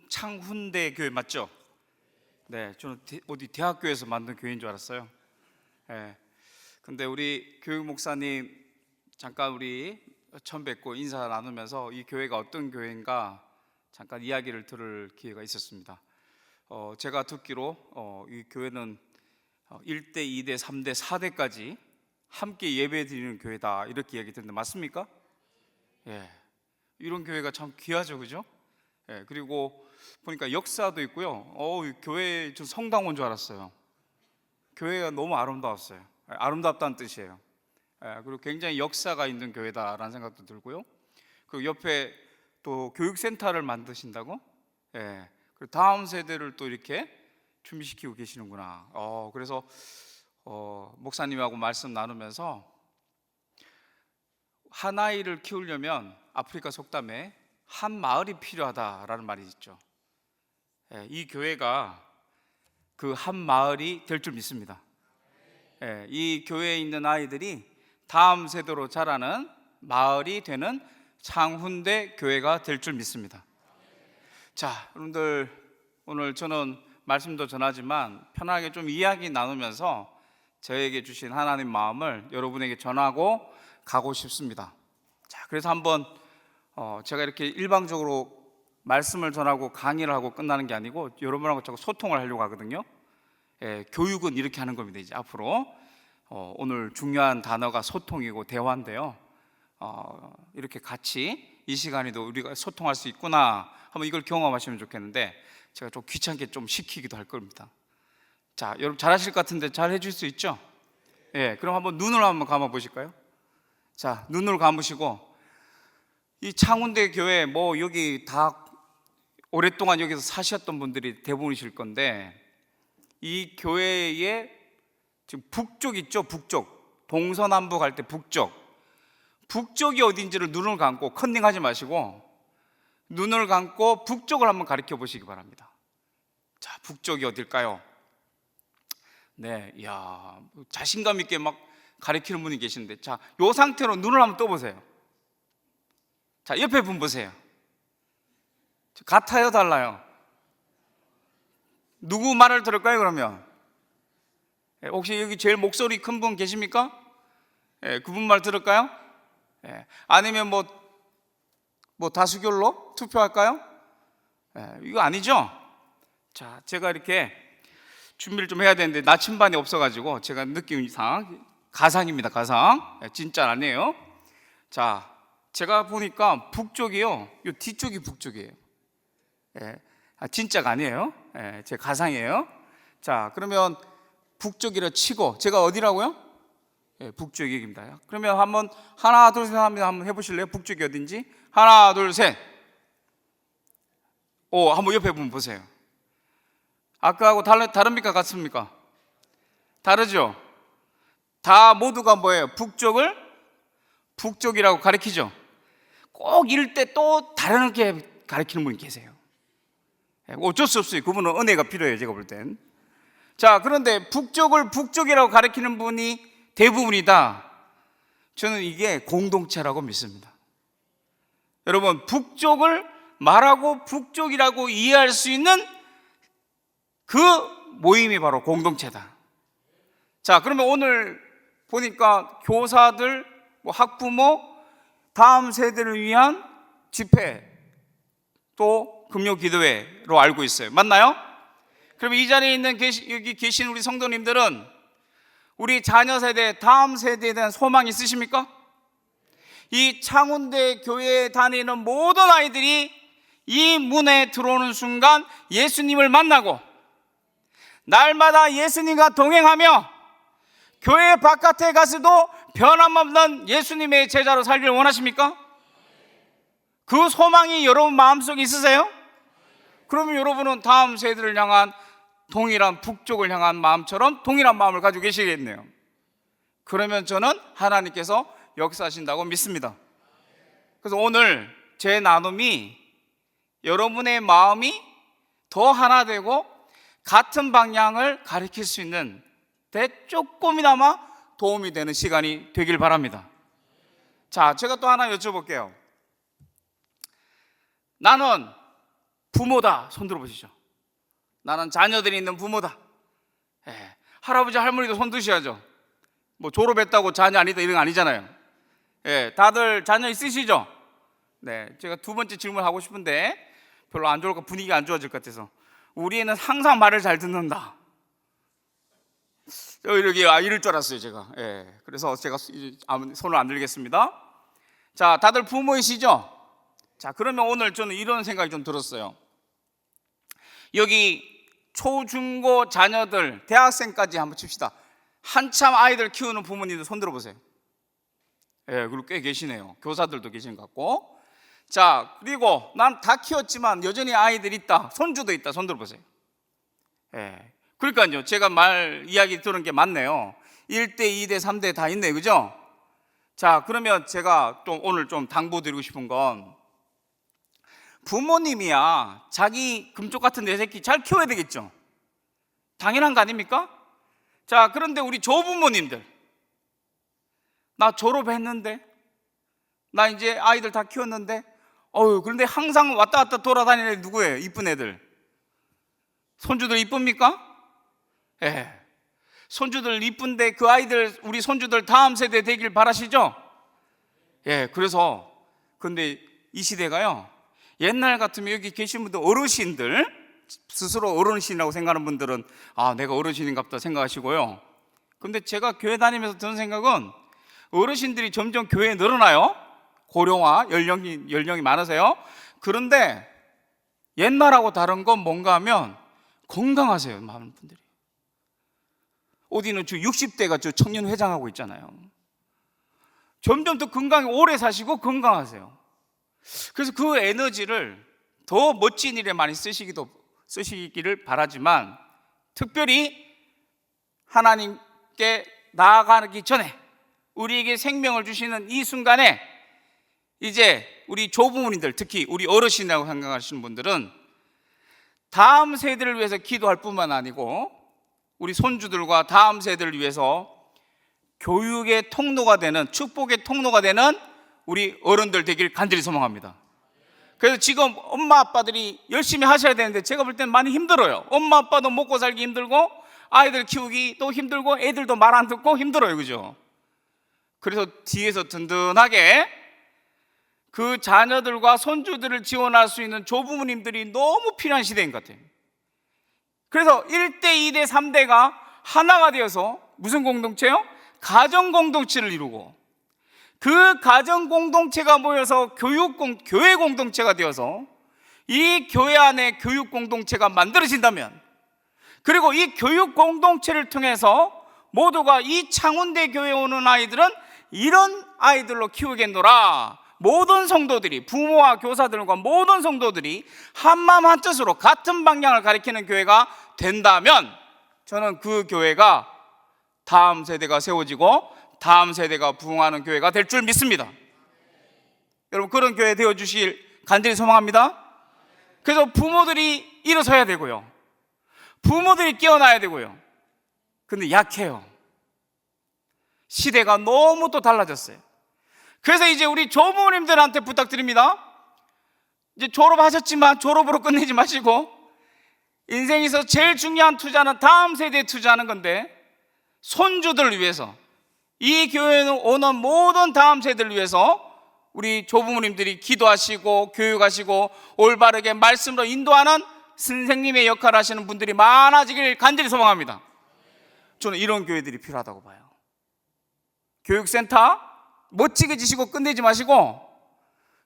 창훈대 교회 맞죠? 네, 저는 어디 대학교에서 만든 교회인 줄 알았어요. 네. 근데 우리 교육 목사님 잠깐 우리 처음 뵙고 인사 나누면서 이 교회가 어떤 교회인가 잠깐 이야기를 들을 기회가 있었습니다. 제가 듣기로 이 교회는 1대, 2대, 3대, 4대까지 함께 예배 드리는 교회다 이렇게 이야기 듣는데 맞습니까? 예, 이런 교회가 참 귀하죠, 그죠? 예, 그리고 보니까 역사도 있고요. 이 교회 좀 성당 온 줄 알았어요. 교회가 너무 아름다웠어요. 아름답다는 뜻이에요. 예, 그리고 굉장히 역사가 있는 교회다라는 생각도 들고요. 그리고 옆에 또 교육센터를 만드신다고? 예, 그리고 다음 세대를 또 이렇게 준비시키고 계시는구나. 그래서 목사님하고 말씀 나누면서 한 아이를 키우려면 아프리카 속담에 한 마을이 필요하다라는 말이 있죠. 이 교회가 그 한 마을이 될 줄 믿습니다. 이 교회에 있는 아이들이 다음 세대로 자라는 마을이 되는 창훈대 교회가 될 줄 믿습니다. 자, 여러분들 오늘 저는 말씀도 전하지만 편하게 좀 이야기 나누면서 저에게 주신 하나님 마음을 여러분에게 전하고 가고 싶습니다. 자, 그래서 한번 제가 이렇게 일방적으로 말씀을 전하고 강의를 하고 끝나는 게 아니고 여러분하고 자꾸 소통을 하려고 하거든요. 교육은 이렇게 하는 겁니다. 이제 앞으로 오늘 중요한 단어가 소통이고 대화인데요. 이렇게 같이 이 시간에도 우리가 소통할 수 있구나 한번 이걸 경험하시면 좋겠는데 제가 좀 귀찮게 좀 시키기도 할 겁니다. 자, 여러분 잘하실 것 같은데 잘 해줄 수 있죠? 예, 그럼 한번 눈을 한번 감아 보실까요? 자, 눈을 감으시고 이 창훈대 교회 여기 다 오랫동안 여기서 사셨던 분들이 대부분이실 건데 이 교회의 지금 북쪽 있죠? 북쪽 동서남북 갈 때 북쪽이 어딘지를 눈을 감고 컨닝하지 마시고 눈을 감고 북쪽을 한번 가리켜 보시기 바랍니다. 자, 북쪽이 어딜까요? 네, 이야, 자신감 있게 막 가리키는 분이 계시는데 자, 요 상태로 눈을 한번 떠보세요. 자, 옆에 분 보세요. 같아요, 달라요? 누구 말을 들을까요, 그러면? 혹시 여기 제일 목소리 큰 분 계십니까? 그분 말 들을까요? 아니면 뭐 다수결로 투표할까요? 이거 아니죠? 자, 제가 이렇게 준비를 좀 해야 되는데 나침반이 없어가지고 제가 느낌 이상 가상입니다. 가상. 진짜 아니에요. 자, 제가 보니까 북쪽이요, 요 뒤쪽이 북쪽이에요. 진짜가 아니에요. 제 가상이에요. 자, 그러면 북쪽이라 치고 제가 어디라고요? 북쪽이 여기입니다. 그러면 한번 하나 둘 셋 하면 한번 해보실래요? 북쪽이 어딘지? 하나 둘 셋. 한번 옆에 분 보세요. 아까하고 다릅니까? 같습니까? 다르죠? 다 모두가 뭐예요? 북쪽이라고 가리키죠? 꼭 이럴 때 또 다르게 가리키는 분이 계세요. 어쩔 수 없어요. 그분은 은혜가 필요해요, 제가 볼 땐. 자, 그런데 북쪽을 북쪽이라고 가리키는 분이 대부분이다. 저는 이게 공동체라고 믿습니다. 여러분, 북쪽을 말하고 북쪽이라고 이해할 수 있는 그 모임이 바로 공동체다. 자, 그러면 오늘 보니까 교사들, 학부모, 다음 세대를 위한 집회, 또 금요기도회로 알고 있어요. 맞나요? 그럼 이 자리에 있는 여기 계신 우리 성도님들은 우리 자녀 세대, 다음 세대에 대한 소망이 있으십니까? 이 창훈대 교회에 다니는 모든 아이들이 이 문에 들어오는 순간 예수님을 만나고 날마다 예수님과 동행하며 교회 바깥에 가서도 변함없는 예수님의 제자로 살기를 원하십니까? 그 소망이 여러분 마음속에 있으세요? 그러면 여러분은 다음 세대를 향한 동일한 북쪽을 향한 마음처럼 동일한 마음을 가지고 계시겠네요. 그러면 저는 하나님께서 역사하신다고 믿습니다. 그래서 오늘 제 나눔이 여러분의 마음이 더 하나 되고 같은 방향을 가리킬 수 있는 데 조금이나마 도움이 되는 시간이 되길 바랍니다. 자, 제가 또 하나 여쭤볼게요. 나는 부모다. 손 들어보시죠. 나는 자녀들이 있는 부모다. 할아버지 할머니도 손 드셔야죠. 뭐 졸업했다고 자녀 아니다 이런 거 아니잖아요. 다들 자녀 있으시죠? 네, 제가 두 번째 질문하고 싶은데 별로 안 좋을까, 분위기가 안 좋아질 것 같아서. 우리 애는 항상 말을 잘 듣는다. 이렇게 이럴 줄 알았어요 제가. 그래서 제가 손을 안 들겠습니다. 자, 다들 부모이시죠? 자, 그러면 오늘 저는 이런 생각이 좀 들었어요. 여기 초중고 자녀들, 대학생까지 한번 칩시다. 한참 아이들 키우는 부모님들 손 들어보세요. 그리고 꽤 계시네요. 교사들도 계신 것 같고. 자, 그리고 난 다 키웠지만 여전히 아이들 있다, 손주도 있다. 손 들어보세요. 그러니까요, 제가 이야기 들은 게 맞네요. 1대, 2대, 3대 다 있네, 그죠? 자, 그러면 제가 또 오늘 좀 당부드리고 싶은 건, 부모님이야 자기 금쪽 같은 내 새끼 잘 키워야 되겠죠. 당연한 거 아닙니까? 자, 그런데 우리 조부모님들, 나 졸업했는데, 나 이제 아이들 다 키웠는데, 그런데 항상 왔다 갔다 돌아다니는 애들 누구예요? 이쁜 애들. 손주들 이쁩니까? 손주들 이쁜데 그 아이들, 우리 손주들 다음 세대 되길 바라시죠? 그래서 근데 이 시대가요, 옛날 같으면 여기 계신 분들, 어르신들, 스스로 어르신이라고 생각하는 분들은 내가 어르신인가 보다 생각하시고요. 근데 제가 교회 다니면서 드는 생각은, 어르신들이 점점 교회에 늘어나요. 고령화, 연령이 많으세요. 그런데 옛날하고 다른 건 뭔가 하면 건강하세요, 많은 분들이. 어디는 60대가 청년 회장하고 있잖아요. 점점 더 건강히 오래 사시고 건강하세요. 그래서 그 에너지를 더 멋진 일에 많이 쓰시기를 바라지만, 특별히 하나님께 나아가기 전에 우리에게 생명을 주시는 이 순간에 이제 우리 조부모님들, 특히 우리 어르신이라고 생각하시는 분들은 다음 세대를 위해서 기도할 뿐만 아니고 우리 손주들과 다음 세대를 위해서 교육의 통로가 되는, 축복의 통로가 되는 우리 어른들 되길 간절히 소망합니다. 그래서 지금 엄마 아빠들이 열심히 하셔야 되는데 제가 볼 때는 많이 힘들어요. 엄마 아빠도 먹고 살기 힘들고 아이들 키우기도 힘들고 애들도 말 안 듣고 힘들어요, 그죠? 그래서 뒤에서 든든하게 그 자녀들과 손주들을 지원할 수 있는 조부모님들이 너무 필요한 시대인 것 같아요. 그래서 1대, 2대, 3대가 하나가 되어서 무슨 공동체요? 가정 공동체를 이루고, 그 가정 공동체가 모여서 교회 공동체가 되어서 이 교회 안에 교육 공동체가 만들어진다면, 그리고 이 교육 공동체를 통해서 모두가 이 창운대 교회에 오는 아이들은 이런 아이들로 키우겠노라, 모든 성도들이, 부모와 교사들과 모든 성도들이 한마음 한뜻으로 같은 방향을 가리키는 교회가 된다면, 저는 그 교회가 다음 세대가 세워지고 다음 세대가 부흥하는 교회가 될 줄 믿습니다. 여러분, 그런 교회 되어주실 간절히 소망합니다. 그래서 부모들이 일어서야 되고요, 부모들이 깨어나야 되고요. 근데 약해요. 시대가 너무 또 달라졌어요. 그래서 이제 우리 조부모님들한테 부탁드립니다. 이제 졸업하셨지만 졸업으로 끝내지 마시고, 인생에서 제일 중요한 투자는 다음 세대에 투자하는 건데, 손주들을 위해서, 이 교회에 오는 모든 다음 세대를 위해서 우리 조부모님들이 기도하시고 교육하시고 올바르게 말씀으로 인도하는 선생님의 역할을 하시는 분들이 많아지길 간절히 소망합니다. 저는 이런 교회들이 필요하다고 봐요. 교육센터 멋지게 지시고 끝내지 마시고,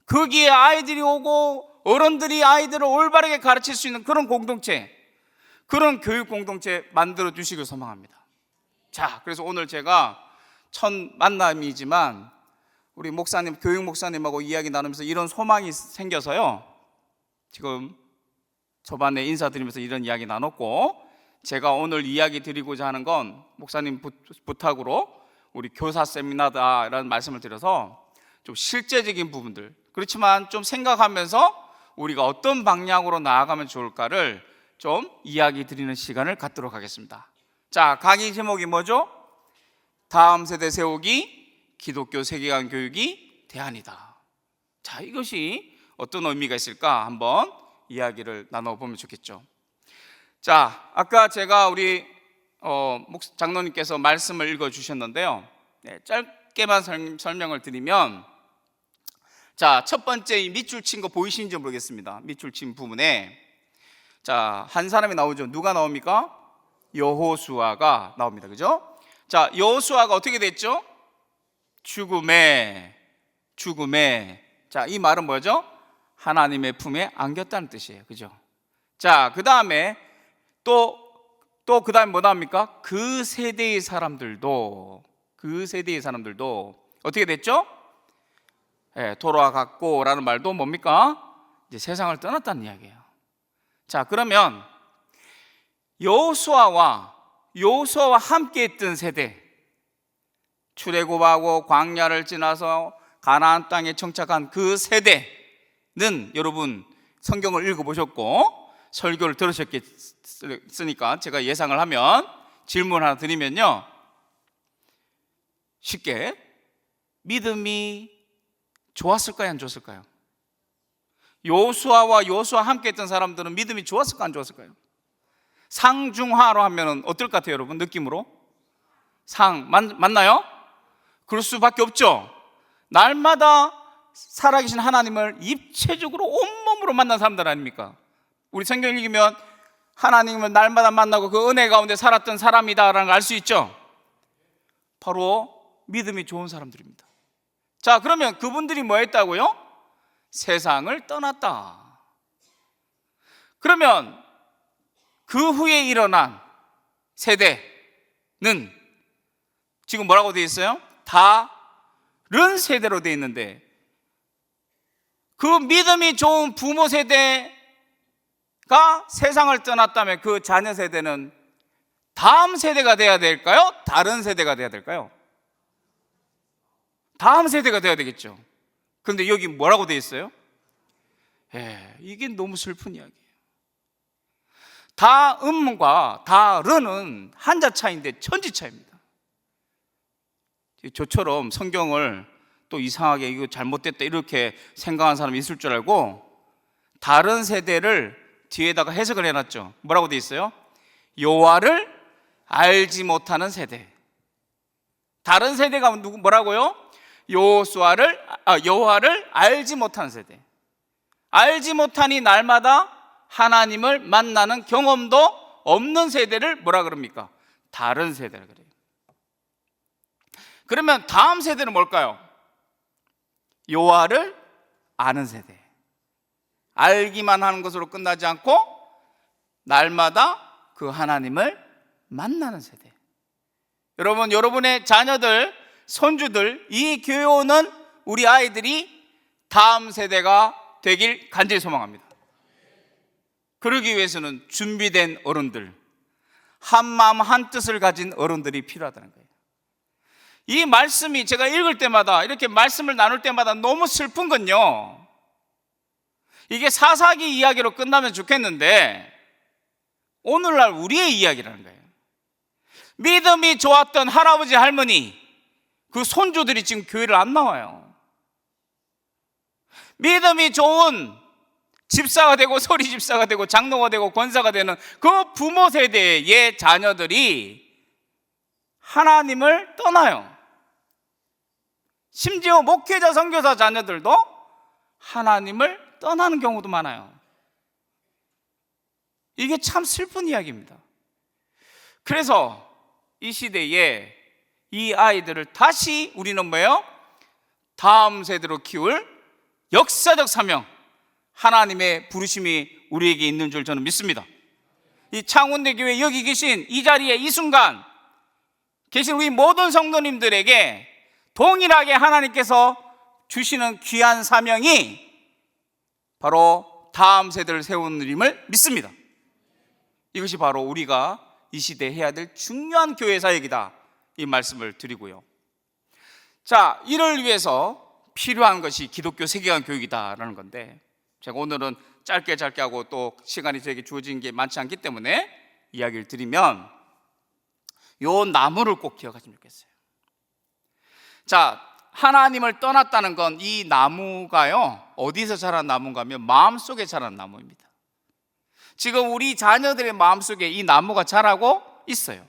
거기에 아이들이 오고 어른들이 아이들을 올바르게 가르칠 수 있는 그런 공동체, 그런 교육 공동체 만들어 주시길 소망합니다. 자, 그래서 오늘 제가 첫 만남이지만 우리 목사님, 교육 목사님하고 이야기 나누면서 이런 소망이 생겨서요, 지금 저번에 인사드리면서 이런 이야기 나눴고, 제가 오늘 이야기 드리고자 하는 건 목사님 부탁으로 우리 교사 세미나다라는 말씀을 드려서 좀 실제적인 부분들, 그렇지만 좀 생각하면서 우리가 어떤 방향으로 나아가면 좋을까를 좀 이야기 드리는 시간을 갖도록 하겠습니다. 자, 강의 제목이 뭐죠? 다음 세대 세우기, 기독교 세계관 교육이 대안이다. 자, 이것이 어떤 의미가 있을까 한번 이야기를 나눠보면 좋겠죠. 자, 아까 제가 우리 장로님께서 말씀을 읽어주셨는데요. 짧게만 설명을 드리면, 자, 첫 번째 이 밑줄 친 거 보이시는지 모르겠습니다. 밑줄 친 부분에 자, 한 사람이 나오죠. 누가 나옵니까? 여호수아가 나옵니다. 그죠? 자, 여호수아가 어떻게 됐죠? 죽음에. 자, 이 말은 뭐죠? 하나님의 품에 안겼다는 뜻이에요. 그죠? 자, 그 다음에 또 그 다음에 뭐 나옵니까? 그 세대의 사람들도 어떻게 됐죠? 돌아갔고 라는 말도 뭡니까? 이제 세상을 떠났다는 이야기예요. 자, 그러면 여호수아와 함께 했던 세대, 출애굽하고 광야를 지나서 가나안 땅에 정착한 그 세대는 여러분 성경을 읽어보셨고 설교를 들으셨겠으니까 제가 예상을 하면 질문 하나 드리면요, 쉽게 믿음이 좋았을까요, 안 좋았을까요? 여호수아와 함께 했던 사람들은 믿음이 좋았을까요, 안 좋았을까요? 상중하로 하면 어떨 것 같아요, 여러분? 느낌으로? 맞나요? 그럴 수밖에 없죠. 날마다 살아계신 하나님을 입체적으로 온몸으로 만난 사람들 아닙니까? 우리 성경 읽으면 하나님을 날마다 만나고 그 은혜 가운데 살았던 사람이다라는 걸 알 수 있죠. 바로 믿음이 좋은 사람들입니다. 자, 그러면 그분들이 뭐 했다고요? 세상을 떠났다. 그러면 그 후에 일어난 세대는 지금 뭐라고 되어 있어요? 다른 세대로 되어 있는데, 그 믿음이 좋은 부모 세대가 세상을 떠났다면 그 자녀 세대는 다음 세대가 돼야 될까요? 다른 세대가 돼야 될까요? 다음 세대가 돼야 되겠죠. 그런데 여기 뭐라고 되어 있어요? 이게 너무 슬픈 이야기예요. 다음과 다른은 한자 차이인데 천지 차이입니다. 저처럼 성경을 또 이상하게 이거 잘못됐다 이렇게 생각하는 사람이 있을 줄 알고 다른 세대를 뒤에다가 해석을 해놨죠. 뭐라고 되어 있어요? 여호와를 알지 못하는 세대. 다른 세대가 뭐라고요? 여호와를 알지 못하는 세대. 알지 못하니 날마다 하나님을 만나는 경험도 없는 세대를 뭐라 그럽니까? 다른 세대라 그래요. 그러면 다음 세대는 뭘까요? 여호와를 아는 세대. 알기만 하는 것으로 끝나지 않고 날마다 그 하나님을 만나는 세대. 여러분, 여러분의 자녀들, 손주들, 이 교회 오는 우리 아이들이 다음 세대가 되길 간절히 소망합니다. 그러기 위해서는 준비된 어른들, 한 마음 한 뜻을 가진 어른들이 필요하다는 거예요. 이 말씀이 제가 읽을 때마다, 이렇게 말씀을 나눌 때마다 너무 슬픈 건요, 이게 사사기 이야기로 끝나면 좋겠는데 오늘날 우리의 이야기라는 거예요. 믿음이 좋았던 할아버지 할머니, 그 손주들이 지금 교회를 안 나와요. 믿음이 좋은 집사가 되고 소리 집사가 되고 장로가 되고 권사가 되는 그 부모 세대의 자녀들이 하나님을 떠나요. 심지어 목회자 선교사 자녀들도 하나님을 떠나는 경우도 많아요. 이게 참 슬픈 이야기입니다. 그래서 이 시대에 이 아이들을 다시 우리는 뭐예요? 다음 세대로 키울 역사적 사명, 하나님의 부르심이 우리에게 있는 줄 저는 믿습니다. 이 창원대 교회 여기 계신 이 자리에 이 순간 계신 우리 모든 성도님들에게 동일하게 하나님께서 주시는 귀한 사명이 바로 다음 세대를 세우는 일임을 믿습니다. 이것이 바로 우리가 이 시대에 해야 될 중요한 교회 사역이다, 이 말씀을 드리고요. 자, 이를 위해서 필요한 것이 기독교 세계관 교육이다라는 건데, 제가 오늘은 짧게 하고 또 시간이 저에게 주어진 게 많지 않기 때문에 이야기를 드리면, 요 나무를 꼭 기억하시면 좋겠어요. 자, 하나님을 떠났다는 건 이 나무가요, 어디서 자란 나무인가 하면 마음속에 자란 나무입니다. 지금 우리 자녀들의 마음속에 이 나무가 자라고 있어요.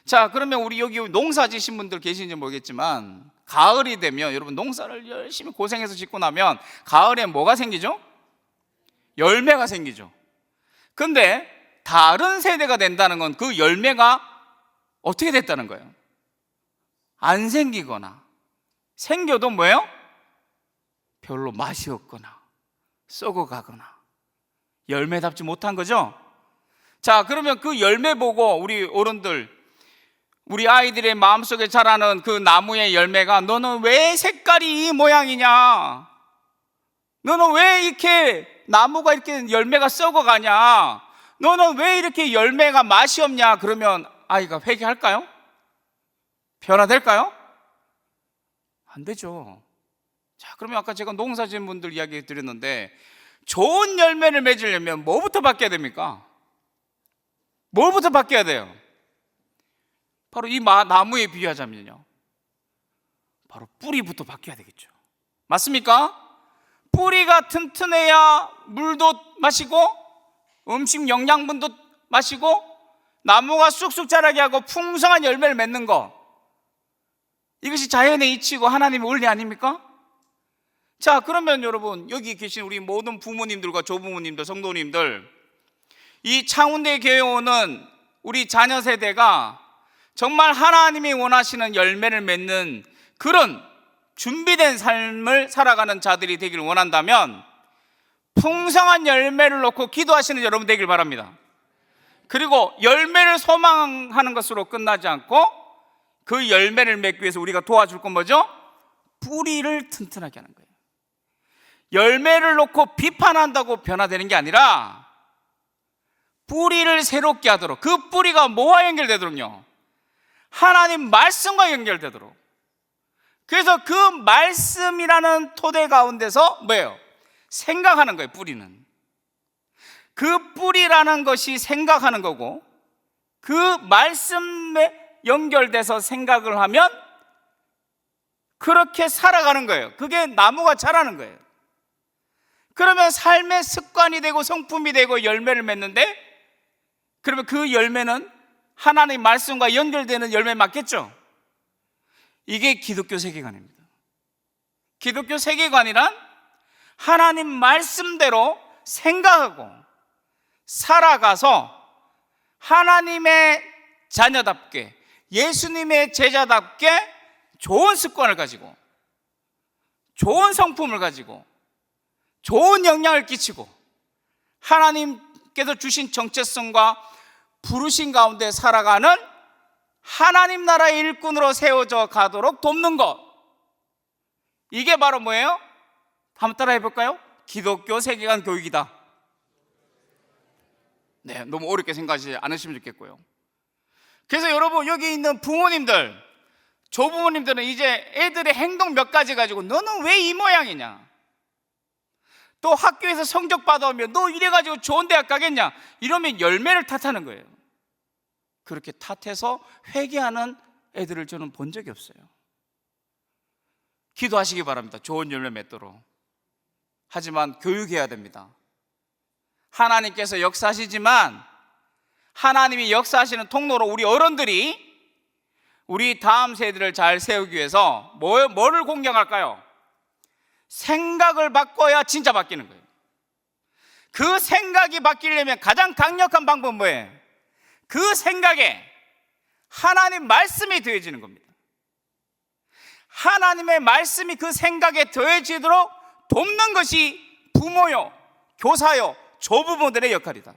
자, 그러면 우리 여기 농사 지신 분들 계신지 모르겠지만 가을이 되면 여러분 농사를 열심히 고생해서 짓고 나면 가을에 뭐가 생기죠? 열매가 생기죠. 근데 다른 세대가 된다는 건 그 열매가 어떻게 됐다는 거예요? 안 생기거나 생겨도 뭐예요? 별로 맛이 없거나 썩어가거나 열매답지 못한 거죠. 자, 그러면 그 열매 보고 우리 어른들, 우리 아이들의 마음속에 자라는 그 나무의 열매가 너는 왜 색깔이 이 모양이냐? 너는 왜 이렇게 나무가 이렇게 열매가 썩어가냐? 너는 왜 이렇게 열매가 맛이 없냐? 그러면 아이가 회개할까요? 변화될까요? 안 되죠. 자, 그러면 아까 제가 농사 지은 분들 이야기 드렸는데 좋은 열매를 맺으려면 뭐부터 바뀌어야 됩니까? 뭘부터 바뀌어야 돼요? 바로 이 나무에 비유하자면요, 바로 뿌리부터 바뀌어야 되겠죠. 맞습니까? 뿌리가 튼튼해야 물도 마시고 음식 영양분도 마시고 나무가 쑥쑥 자라게 하고 풍성한 열매를 맺는 거, 이것이 자연의 이치고 하나님의 원리 아닙니까? 자, 그러면 여러분 여기 계신 우리 모든 부모님들과 조부모님들, 성도님들, 이 창운대 교회 오는 우리 자녀 세대가 정말 하나님이 원하시는 열매를 맺는 그런 준비된 삶을 살아가는 자들이 되기를 원한다면 풍성한 열매를 놓고 기도하시는 여러분 되길 바랍니다. 그리고 열매를 소망하는 것으로 끝나지 않고 그 열매를 맺기 위해서 우리가 도와줄 건 뭐죠? 뿌리를 튼튼하게 하는 거예요. 열매를 놓고 비판한다고 변화되는 게 아니라 뿌리를 새롭게 하도록, 그 뿌리가 뭐와 연결되도록요? 하나님 말씀과 연결되도록. 그래서 그 말씀이라는 토대 가운데서 뭐예요? 생각하는 거예요. 뿌리는 그 뿌리라는 것이 생각하는 거고, 그 말씀에 연결돼서 생각을 하면 그렇게 살아가는 거예요. 그게 나무가 자라는 거예요. 그러면 삶의 습관이 되고 성품이 되고 열매를 맺는데, 그러면 그 열매는 하나님의 말씀과 연결되는 열매 맞겠죠? 이게 기독교 세계관입니다. 기독교 세계관이란 하나님 말씀대로 생각하고 살아가서 하나님의 자녀답게, 예수님의 제자답게 좋은 습관을 가지고 좋은 성품을 가지고 좋은 영향을 끼치고 하나님께서 주신 정체성과 부르신 가운데 살아가는 하나님 나라의 일꾼으로 세워져 가도록 돕는 것, 이게 바로 뭐예요? 한번 따라 해볼까요? 기독교 세계관 교육이다. 네, 너무 어렵게 생각하지 않으시면 좋겠고요. 그래서 여러분 여기 있는 부모님들, 조부모님들은 이제 애들의 행동 몇 가지 가지고 너는 왜 이 모양이냐, 또 학교에서 성적 받아오면 너 이래가지고 좋은 대학 가겠냐, 이러면 열매를 탓하는 거예요. 그렇게 탓해서 회개하는 애들을 저는 본 적이 없어요. 기도하시기 바랍니다. 좋은 열매 맺도록. 하지만 교육해야 됩니다. 하나님께서 역사하시지만 하나님이 역사하시는 통로로 우리 어른들이 우리 다음 세대를 잘 세우기 위해서 뭐를 공략할까요? 생각을 바꿔야 진짜 바뀌는 거예요. 그 생각이 바뀌려면 가장 강력한 방법은 뭐예요? 그 생각에 하나님 말씀이 더해지는 겁니다. 하나님의 말씀이 그 생각에 더해지도록 돕는 것이 부모요, 교사요, 조부모들의 역할이다.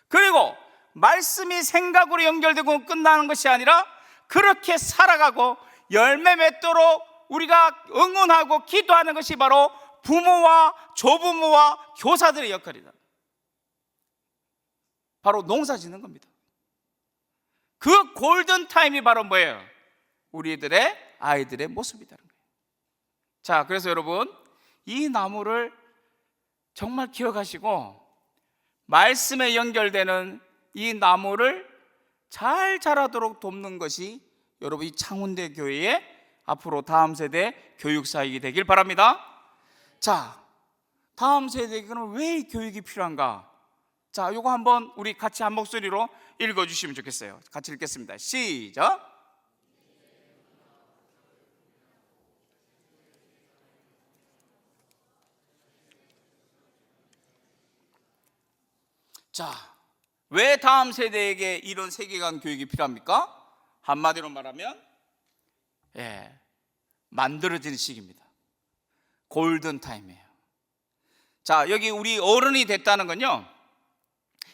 그리고 말씀이 생각으로 연결되고 끝나는 것이 아니라 그렇게 살아가고 열매 맺도록 우리가 응원하고 기도하는 것이 바로 부모와 조부모와 교사들의 역할이다. 바로 농사 짓는 겁니다. 그 골든타임이 바로 뭐예요? 우리들의 아이들의 모습이라는 거예요. 자, 그래서 여러분 이 나무를 정말 기억하시고 말씀에 연결되는 이 나무를 잘 자라도록 돕는 것이 여러분 이 창운대 교회의 앞으로 다음 세대 교육사역이 되길 바랍니다. 자, 다음 세대에게는 왜 교육이 필요한가? 자, 요거 한번 우리 같이 한 목소리로 읽어주시면 좋겠어요. 같이 읽겠습니다. 시작. 자, 왜 다음 세대에게 이런 세계관 교육이 필요합니까? 한마디로 말하면 만들어지는 시기입니다. 골든타임이에요. 자, 여기 우리 어른이 됐다는 건요,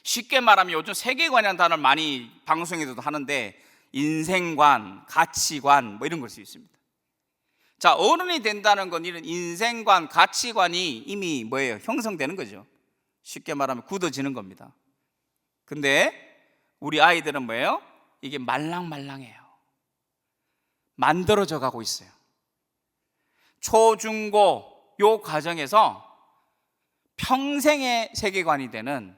쉽게 말하면 요즘 세계관이라는 단어를 많이 방송에서도 하는데 인생관, 가치관 뭐 이런 걸 수 있습니다. 자, 어른이 된다는 건 이런 인생관, 가치관이 이미 뭐예요? 형성되는 거죠. 쉽게 말하면 굳어지는 겁니다. 근데 우리 아이들은 뭐예요? 이게 말랑말랑해요. 만들어져 가고 있어요. 초, 중, 고 요 과정에서 평생의 세계관이 되는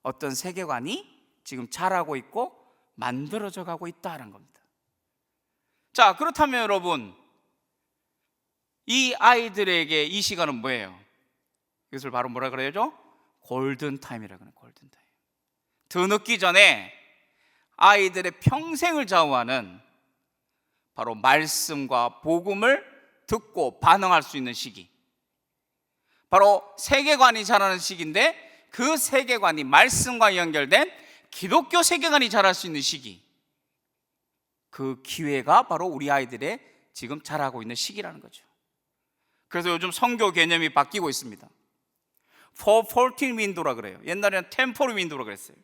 어떤 세계관이 지금 자라고 있고 만들어져 가고 있다는 겁니다. 자, 그렇다면 여러분, 이 아이들에게 이 시간은 뭐예요? 이것을 바로 뭐라 그래야죠? 골든타임이라고 하는 골든타임. 더 늦기 전에 아이들의 평생을 좌우하는 바로 말씀과 복음을 듣고 반응할 수 있는 시기, 바로 세계관이 자라는 시기인데 그 세계관이 말씀과 연결된 기독교 세계관이 자랄 수 있는 시기, 그 기회가 바로 우리 아이들의 지금 자라고 있는 시기라는 거죠. 그래서 요즘 선교 개념이 바뀌고 있습니다. 414 윈도라 그래요. 옛날에는 템포럴 윈도라 그랬어요.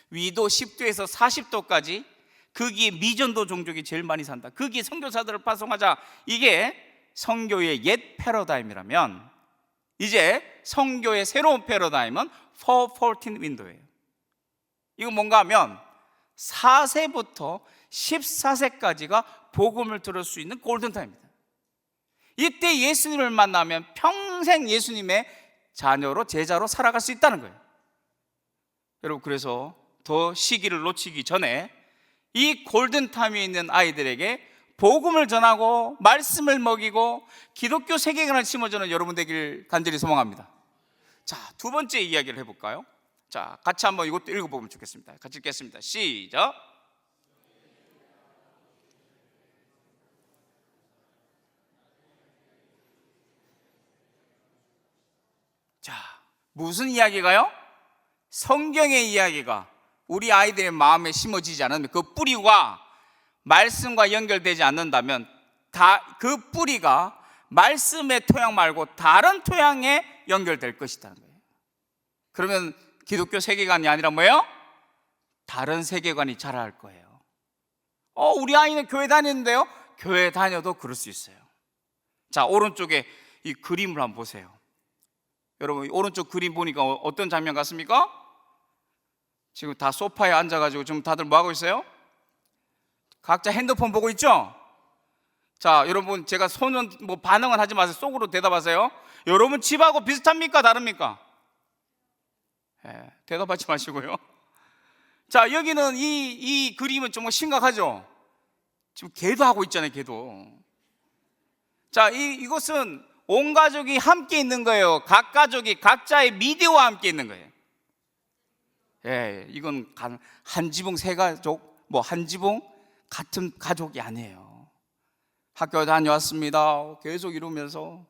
위도 10도에서 40도까지 거기에 미전도 종족이 제일 많이 산다, 거기에 선교사들을 파송하자. 이게 선교의 옛 패러다임이라면 이제 선교의 새로운 패러다임은 414 윈도예요. 이건 뭔가 하면 4세부터 14세까지가 복음을 들을 수 있는 골든타임입니다. 이때 예수님을 만나면 평생 예수님의 자녀로, 제자로 살아갈 수 있다는 거예요. 여러분, 그래서 더 시기를 놓치기 전에 이 골든타임에 있는 아이들에게 복음을 전하고 말씀을 먹이고 기독교 세계관을 심어주는 여러분 되길 간절히 소망합니다. 자, 두 번째 이야기를 해볼까요? 자, 같이 한번 이것도 읽어보면 좋겠습니다. 같이 읽겠습니다. 시작. 자, 무슨 이야기가요? 성경의 이야기가 우리 아이들의 마음에 심어지지 않으면, 그 뿌리가 말씀과 연결되지 않는다면 그 뿌리가 말씀의 토양 말고 다른 토양에 연결될 것이라는 거예요. 그러면 기독교 세계관이 아니라 뭐예요? 다른 세계관이 자랄 거예요. 우리 아이는 교회 다니는데요? 교회 다녀도 그럴 수 있어요. 자, 오른쪽에 이 그림을 한번 보세요. 여러분, 오른쪽 그림 보니까 어떤 장면 같습니까? 지금 다 소파에 앉아가지고 지금 다들 뭐 하고 있어요? 각자 핸드폰 보고 있죠? 자, 여러분, 제가 손은 뭐 반응은 하지 마세요. 속으로 대답하세요. 여러분 집하고 비슷합니까? 다릅니까? 대답하지 마시고요. 자, 여기는 이 그림은 좀 심각하죠? 지금 개도 하고 있잖아요, 개도. 자, 이것은 온 가족이 함께 있는 거예요. 각 가족이 각자의 미디어와 함께 있는 거예요. 이건 한 지붕 세 가족, 뭐 한 지붕 같은 가족이 아니에요. 학교 다녀왔습니다 계속 이러면서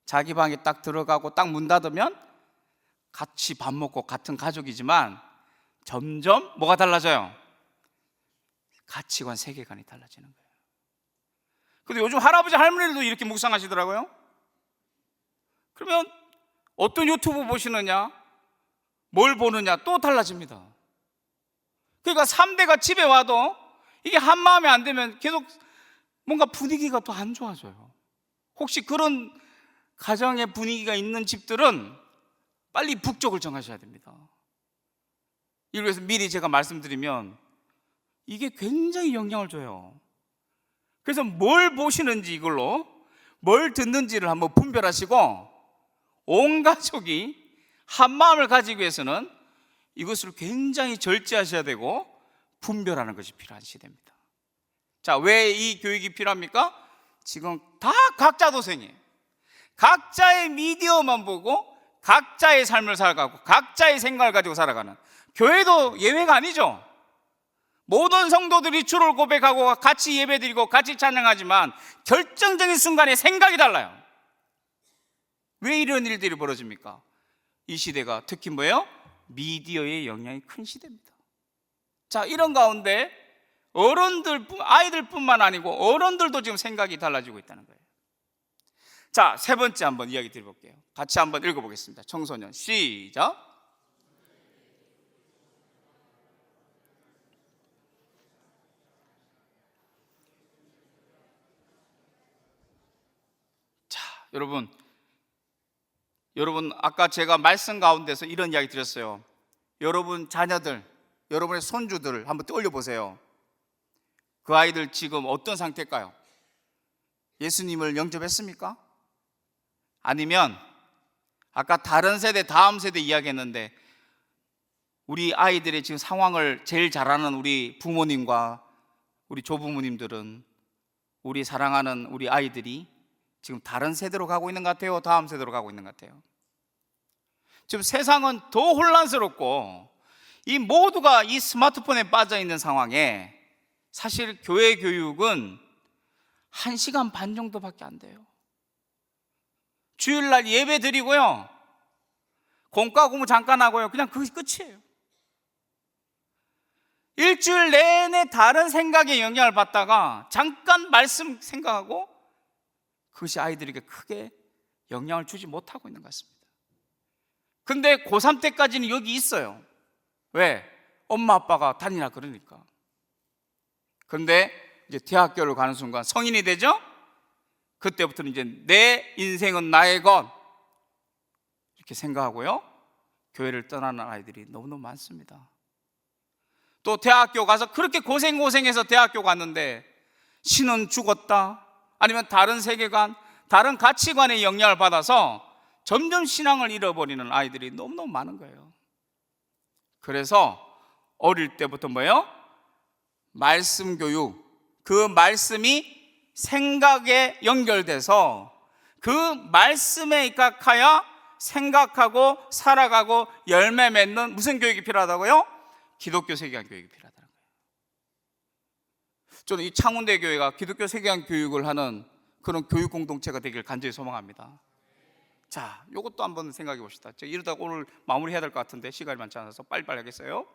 자기 방에 딱 들어가고 딱 문 닫으면 같이 밥 먹고 같은 가족이지만 점점 뭐가 달라져요? 가치관, 세계관이 달라지는 거예요. 근데 요즘 할아버지 할머니들도 이렇게 묵상하시더라고요. 그러면 어떤 유튜브 보시느냐, 뭘 보느냐 또 달라집니다. 그러니까 3대가 집에 와도 이게 한 마음에 안 되면 계속 뭔가 분위기가 또 안 좋아져요. 혹시 그런 가정의 분위기가 있는 집들은 빨리 북쪽을 정하셔야 됩니다. 이래서 미리 제가 말씀드리면 이게 굉장히 영향을 줘요. 그래서 뭘 보시는지, 이걸로 뭘 듣는지를 한번 분별하시고 온 가족이 한 마음을 가지기 위해서는 이것을 굉장히 절제하셔야 되고 분별하는 것이 필요한 시대입니다. 자, 왜 이 교육이 필요합니까? 지금 다 각자 도생이에요. 각자의 미디어만 보고 각자의 삶을 살아가고 각자의 생각을 가지고 살아가는, 교회도 예외가 아니죠. 모든 성도들이 주를 고백하고 같이 예배드리고 같이 찬양하지만 결정적인 순간에 생각이 달라요. 왜 이런 일들이 벌어집니까? 이 시대가 특히 뭐예요? 미디어의 영향이 큰 시대입니다. 자, 이런 가운데 어른들, 아이들뿐만 아니고 어른들도 지금 생각이 달라지고 있다는 거예요. 자, 세 번째 한번 이야기 드려볼게요. 같이 한번 읽어보겠습니다. 청소년 시작. 자, 여러분 아까 제가 말씀 가운데서 이런 이야기 드렸어요. 여러분 자녀들, 여러분의 손주들을 한번 떠올려 보세요. 그 아이들 지금 어떤 상태일까요? 예수님을 영접했습니까? 아니면 아까 다른 세대, 다음 세대 이야기했는데 우리 아이들의 지금 상황을 제일 잘 아는 우리 부모님과 우리 조부모님들은 우리 사랑하는 우리 아이들이 지금 다른 세대로 가고 있는 것 같아요? 다음 세대로 가고 있는 것 같아요? 지금 세상은 더 혼란스럽고 이 모두가 이 스마트폰에 빠져 있는 상황에 사실 교회 교육은 1시간 반 정도밖에 안 돼요. 주일날 예배 드리고요, 공과 공부 잠깐 하고요, 그냥 그것이 끝이에요. 일주일 내내 다른 생각에 영향을 받다가 잠깐 말씀 생각하고 그것이 아이들에게 크게 영향을 주지 못하고 있는 것 같습니다. 근데 고3 때까지는 여기 있어요. 왜? 엄마 아빠가 다니라 그러니까. 그런데 이제 대학교를 가는 순간 성인이 되죠? 그때부터는 이제 내 인생은 나의 것 이렇게 생각하고요, 교회를 떠나는 아이들이 너무너무 많습니다. 또 대학교 가서 그렇게 고생해서 대학교 갔는데 신은 죽었다, 아니면 다른 세계관, 다른 가치관의 영향을 받아서 점점 신앙을 잃어버리는 아이들이 너무너무 많은 거예요. 그래서 어릴 때부터 뭐예요? 말씀 교육, 그 말씀이 생각에 연결돼서 그 말씀에 입각하여 생각하고 살아가고 열매 맺는 무슨 교육이 필요하다고요? 기독교 세계관 교육이 필요하다는 거예요. 저는 이 창원대 교회가 기독교 세계관 교육을 하는 그런 교육 공동체가 되길 간절히 소망합니다. 자, 이것도 한번 생각해 봅시다. 제가 이러다가 오늘 마무리해야 될 것 같은데 시간이 많지 않아서 빨리빨리 하겠어요.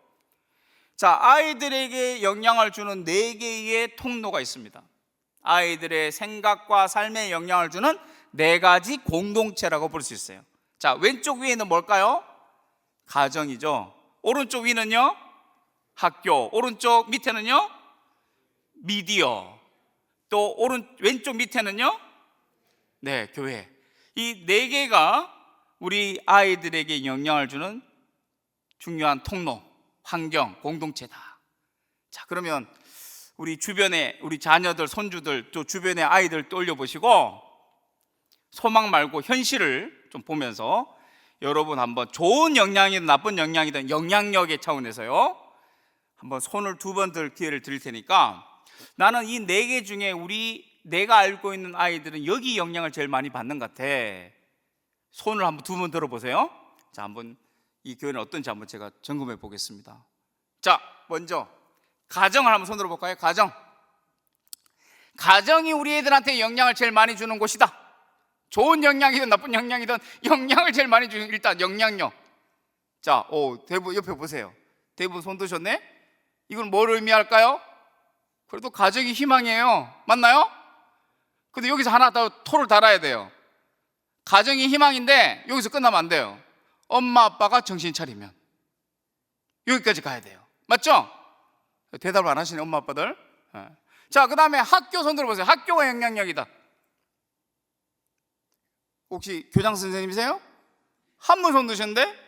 자, 아이들에게 영향을 주는 4개의 통로가 있습니다. 아이들의 생각과 삶에 영향을 주는 4가지 공동체라고 볼 수 있어요. 자, 왼쪽 위에는 뭘까요? 가정이죠. 오른쪽 위는요? 학교. 오른쪽 밑에는요? 미디어. 또 왼쪽 밑에는요? 네, 교회. 이 4개가 우리 아이들에게 영향을 주는 중요한 통로, 환경, 공동체다. 자, 그러면 우리 주변에 우리 자녀들, 손주들, 또 주변의 아이들 떠올려 보시고 소망 말고 현실을 좀 보면서 여러분 한번 좋은 영향이든 나쁜 영향이든 영향력의 차원에서요, 한번 손을 2번 들 기회를 드릴 테니까 나는 이 4개 중에 내가 알고 있는 아이들은 여기 영향을 제일 많이 받는 것 같아. 손을 한번 2번 들어보세요. 자, 한번 이 교회는 어떤지 한번 제가 점검해 보겠습니다. 자, 먼저 가정을 한번 손들어 볼까요? 가정이 우리 애들한테 영향을 제일 많이 주는 곳이다. 좋은 영향이든 나쁜 영향이든 영향을 제일 많이 주는, 일단 영향력. 자, 대부분 옆에 보세요. 대부분 손 드셨네? 이건 뭘 의미할까요? 그래도 가정이 희망이에요. 맞나요? 근데 여기서 하나 더 토를 달아야 돼요. 가정이 희망인데 여기서 끝나면 안 돼요. 엄마 아빠가 정신 차리면 여기까지 가야 돼요. 맞죠? 대답을 안 하시네, 엄마 아빠들. 자, 그 다음에 학교 손 들어보세요. 학교가 영향력이다. 혹시 교장 선생님이세요? 한 분 손 드셨는데?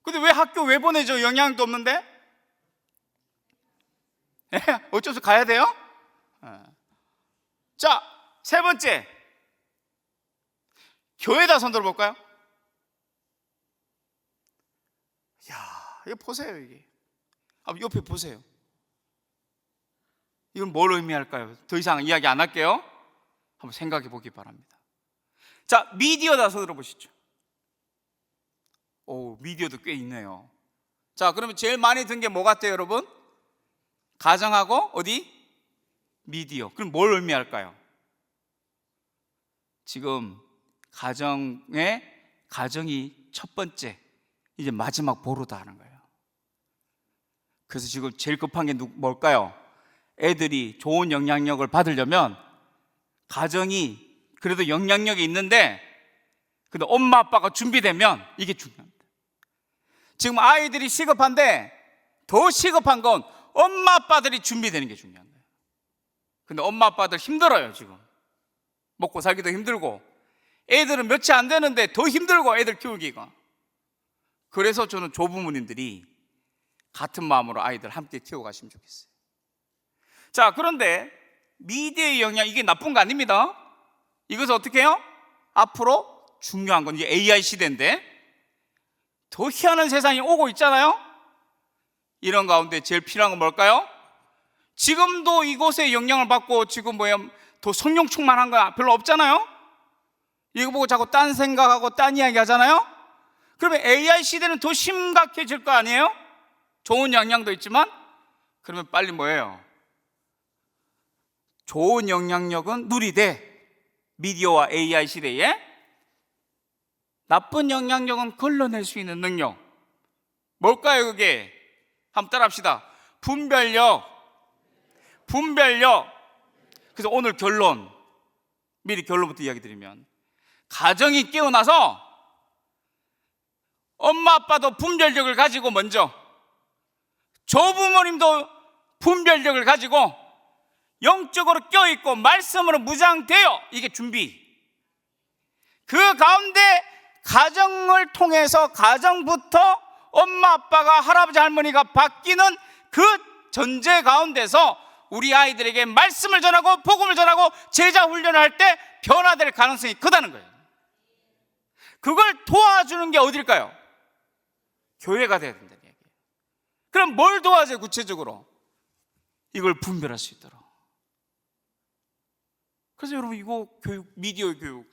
근데 왜 학교 왜 보내죠? 영향도 없는데? 어쩔 수 가야 돼요? 자, 3번째, 교회다 손 들어볼까요? 야, 이거 보세요. 이게 옆에 보세요. 이건 뭘 의미할까요? 더 이상 이야기 안 할게요. 한번 생각해 보기 바랍니다. 자, 미디어다 손 들어보시죠. 오, 미디어도 꽤 있네요. 자, 그러면 제일 많이 든 게 뭐 같아요, 여러분? 가정하고 어디? 미디어. 그럼 뭘 의미할까요? 지금 가정이 첫 번째, 이제 마지막 보루다 하는 거예요. 그래서 지금 제일 급한 게 뭘까요? 애들이 좋은 영향력을 받으려면 가정이 그래도 영향력이 있는데, 근데 엄마 아빠가 준비되면 이게 중요합니다. 지금 아이들이 시급한데 더 시급한 건 엄마 아빠들이 준비되는 게 중요한 거예요. 근데 엄마 아빠들 힘들어요. 지금 먹고 살기도 힘들고, 애들은 며칠 안 되는데 더 힘들고, 애들 키우기가. 그래서 저는 조부모님들이 같은 마음으로 아이들 함께 키워가시면 좋겠어요. 자, 그런데 미디어의 영향, 이게 나쁜 거 아닙니다. 이것을 어떻게 해요? 앞으로 중요한 건 이제 AI 시대인데 더 희한한 세상이 오고 있잖아요. 이런 가운데 제일 필요한 건 뭘까요? 지금도 이곳에 영향을 받고 지금 더 성령 충만한 거 별로 없잖아요. 이거 보고 자꾸 딴 생각하고 딴 이야기 하잖아요. 그러면 AI 시대는 더 심각해질 거 아니에요? 좋은 영향도 있지만, 그러면 빨리 뭐예요? 좋은 영향력은 누리되 미디어와 AI 시대에 나쁜 영향력은 걸러낼 수 있는 능력, 뭘까요 그게? 한번 따라합시다. 분별력. 그래서 오늘 미리 결론부터 이야기 드리면, 가정이 깨어나서 엄마 아빠도 분별력을 가지고, 먼저 조부모님도 분별력을 가지고 영적으로 껴있고 말씀으로 무장되어, 이게 준비. 그 가운데 가정을 통해서, 가정부터 엄마 아빠가, 할아버지 할머니가 바뀌는 그 전제 가운데서 우리 아이들에게 말씀을 전하고 복음을 전하고 제자 훈련을 할 때 변화될 가능성이 크다는 거예요. 그걸 도와주는 게 어딜까요? 교회가 돼야 된다는 얘기예요. 그럼 뭘 도와줘요 구체적으로? 이걸 분별할 수 있도록. 그래서 여러분, 이거 미디어 교육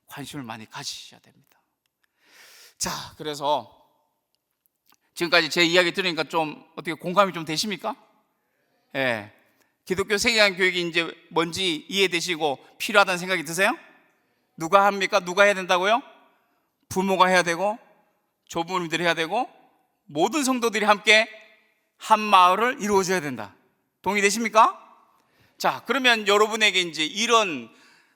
관심을 많이 가지셔야 됩니다. 자, 그래서 지금까지 제 이야기 들으니까 좀 어떻게 공감이 좀 되십니까? 예. 기독교 세계관 교육이 이제 뭔지 이해되시고 필요하다는 생각이 드세요? 누가 합니까? 누가 해야 된다고요? 부모가 해야 되고, 조부모님들이 해야 되고, 모든 성도들이 함께 한 마을을 이루어줘야 된다. 동의되십니까? 자, 그러면 여러분에게 이제 이런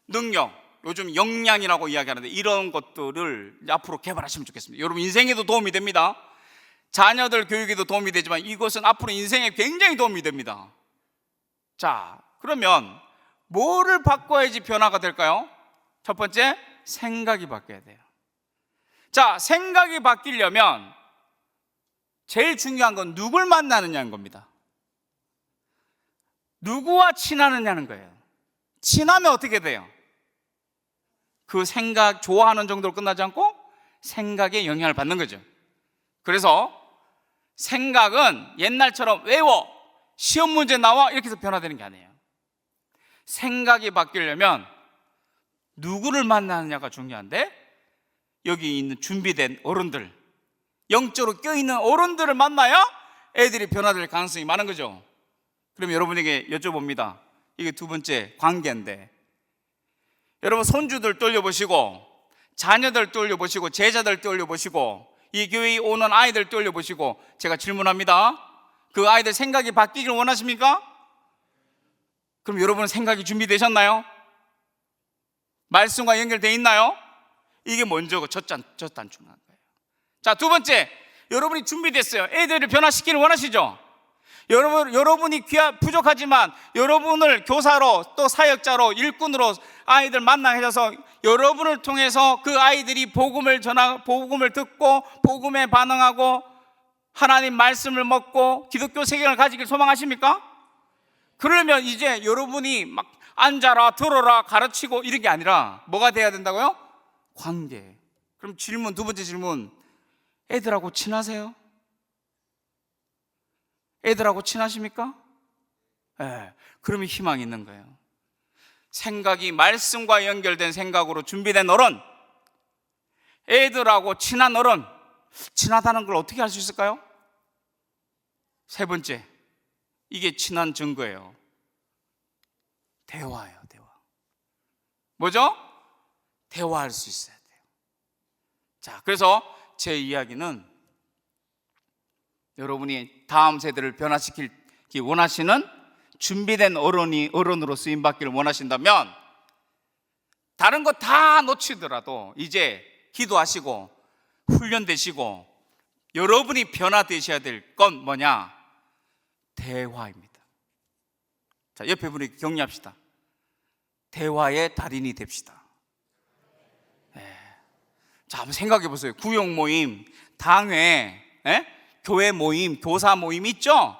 능력, 요즘 역량이라고 이야기하는데, 이런 것들을 앞으로 개발하시면 좋겠습니다. 여러분 인생에도 도움이 됩니다. 자녀들 교육에도 도움이 되지만 이것은 앞으로 인생에 굉장히 도움이 됩니다. 자, 그러면 뭐를 바꿔야지 변화가 될까요? 첫 번째, 생각이 바뀌어야 돼요. 자, 생각이 바뀌려면 제일 중요한 건 누굴 만나느냐는 겁니다. 누구와 친하느냐는 거예요. 친하면 어떻게 돼요? 그 생각, 좋아하는 정도로 끝나지 않고 생각에 영향을 받는 거죠. 그래서 생각은 옛날처럼 외워, 시험 문제 나와, 이렇게 해서 변화되는 게 아니에요. 생각이 바뀌려면 누구를 만나느냐가 중요한데, 여기 있는 준비된 어른들, 영적으로 껴있는 어른들을 만나야 애들이 변화될 가능성이 많은 거죠. 그럼 여러분에게 여쭤봅니다. 이게 두 번째 관계인데, 여러분 손주들 떠올려보시고, 자녀들 떠올려보시고, 제자들 떠올려보시고, 이 교회에 오는 아이들 떠올려보시고, 제가 질문합니다. 그 아이들 생각이 바뀌길 원하십니까? 그럼 여러분 생각이 준비되셨나요? 말씀과 연결되어 있나요? 이게 먼저고 첫 단추한 거예요. 자, 두 번째, 여러분이 준비됐어요. 애들을 변화시키길 원하시죠? 여러분이 부족하지만 여러분을 교사로, 또 사역자로, 일꾼으로 아이들 만나게 해서 여러분을 통해서 그 아이들이 복음을 듣고 복음에 반응하고 하나님 말씀을 먹고 기독교 세계관을 가지길 소망하십니까? 그러면 이제 여러분이 막 앉아라, 들어라, 가르치고 이런 게 아니라 뭐가 돼야 된다고요? 관계. 그럼 두 번째 질문, 애들하고 친하세요? 애들하고 친하십니까? 네, 그러면 희망이 있는 거예요. 생각이 말씀과 연결된 생각으로 준비된 어른, 애들하고 친한 어른, 친하다는 걸 어떻게 알 수 있을까요? 세 번째, 이게 친한 증거예요. 대화예요, 대화. 뭐죠? 대화할 수 있어야 돼요. 자, 그래서 제 이야기는 여러분이 다음 세대를 변화시키기 원하시는 준비된 어른으로 쓰임받기를 원하신다면 다른 거 다 놓치더라도 이제 기도하시고 훈련되시고 여러분이 변화되셔야 될 건 뭐냐? 대화입니다. 자, 옆에 분에게 격려합시다. 대화의 달인이 됩시다. 자, 한번 생각해 보세요. 구역 모임, 당회, 교회 모임, 교사 모임 있죠?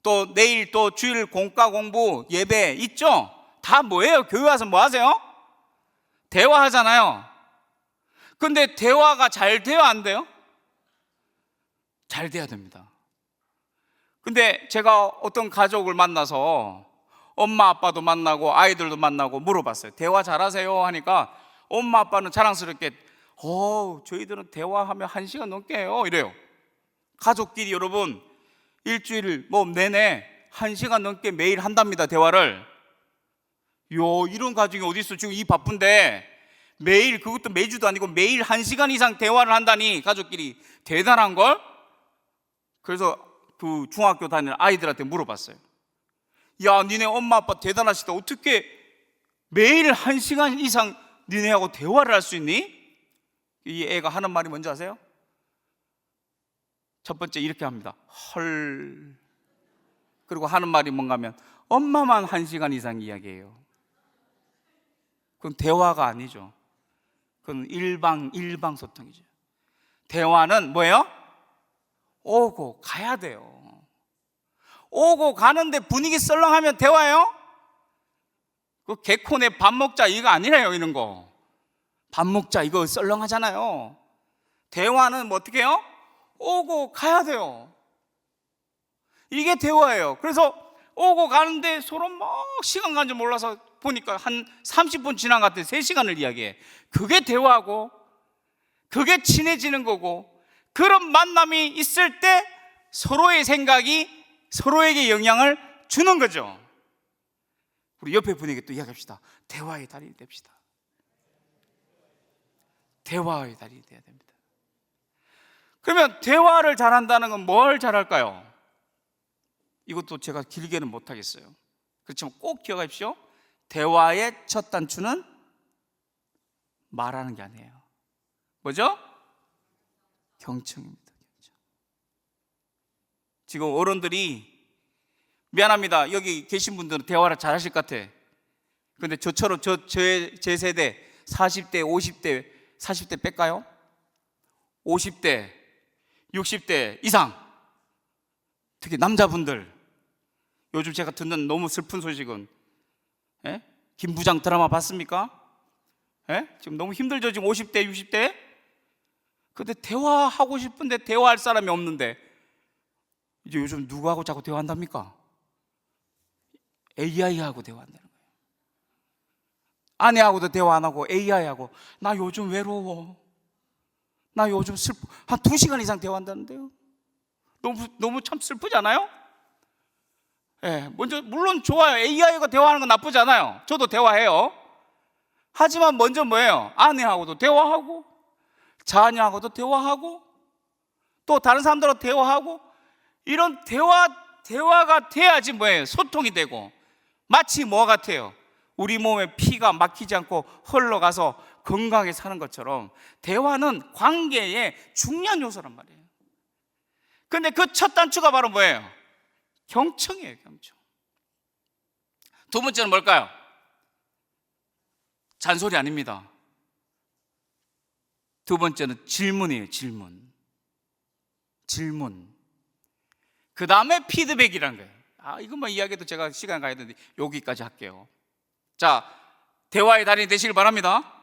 또 내일 또 주일 공과 공부 예배 있죠? 다 뭐예요? 교회 와서 뭐 하세요? 대화하잖아요. 근데 대화가 잘 돼요, 안 돼요? 잘 돼야 됩니다. 근데 제가 어떤 가족을 만나서 엄마 아빠도 만나고 아이들도 만나고 물어봤어요. 대화 잘하세요? 하니까 엄마 아빠는 자랑스럽게 저희들은 대화하면 1시간 넘게 해요 이래요. 가족끼리 여러분 일주일 내내 1시간 넘게 매일 한답니다, 대화를. 이런 가정이 어디 있어? 지금 이 바쁜데 매일, 그것도 매주도 아니고 매일 1시간 이상 대화를 한다니 가족끼리 대단한걸? 그래서 그 중학교 다니는 아이들한테 물어봤어요. 야, 니네 엄마 아빠 대단하시다. 어떻게 매일 1시간 이상 니네하고 대화를 할 수 있니? 이 애가 하는 말이 뭔지 아세요? 첫 번째 이렇게 합니다. 헐. 그리고 하는 말이 뭔가 하면 엄마만 1시간 이상 이야기해요. 그건 대화가 아니죠. 그건 일방 소통이죠. 대화는 뭐예요? 오고 가야 돼요. 오고 가는데 분위기 썰렁하면 대화예요? 그 개콘에 밥 먹자 이거 아니래요. 이런 거 밥 먹자 이거 썰렁하잖아요. 대화는 뭐 어떻게 해요? 오고 가야 돼요. 이게 대화예요. 그래서 오고 가는데 서로 막 시간 간 줄 몰라서 보니까 한 30분 지난 것 같아. 3시간을 이야기해. 그게 대화고 그게 친해지는 거고, 그런 만남이 있을 때 서로의 생각이 서로에게 영향을 주는 거죠. 우리 옆에 분에게 또 이야기합시다. 대화의 달인이 됩시다. 대화의 달인이 돼야 됩니다. 그러면 대화를 잘한다는 건 뭘 잘할까요? 이것도 제가 길게는 못하겠어요. 그렇지만 꼭 기억하십시오. 대화의 첫 단추는 말하는 게 아니에요. 뭐죠? 경청입니다. 경청. 지금 어른들이 미안합니다. 여기 계신 분들은 대화를 잘하실 것 같아. 근데 저처럼 제 세대 40대, 50대, 40대 뺄까요? 50대, 60대 이상, 특히 남자분들, 요즘 제가 듣는 너무 슬픈 소식은 김 부장 드라마 봤습니까? 지금 너무 힘들죠, 지금 50대, 60대. 근데 대화하고 싶은데 대화할 사람이 없는데 이제 요즘 누구하고 자꾸 대화한답니까? AI하고 대화한다는 거예요. 아내하고도 대화 안 하고 AI하고 나 요즘 외로워, 나 요즘 슬퍼, 한 2시간 이상 대화한다는데요. 너무 참 슬프지 않아요? 먼저 물론 좋아요. AI가 대화하는 건 나쁘지 않아요. 저도 대화해요. 하지만 먼저 뭐예요? 아내하고도 대화하고 자녀하고도 대화하고 또 다른 사람들하고 대화하고, 이런 대화가 돼야지 뭐예요? 소통이 되고. 마치 뭐 같아요? 우리 몸에 피가 막히지 않고 흘러가서 건강하게 사는 것처럼 대화는 관계의 중요한 요소란 말이에요. 근데 그 첫 단추가 바로 뭐예요? 경청이에요. 경청. 두 번째는 뭘까요? 잔소리 아닙니다. 두 번째는 질문이에요. 질문. 그 다음에 피드백이라는 거예요. 이것만 이야기해도 제가 시간 가야 되는데 여기까지 할게요. 자, 대화의 달인이 되시길 바랍니다.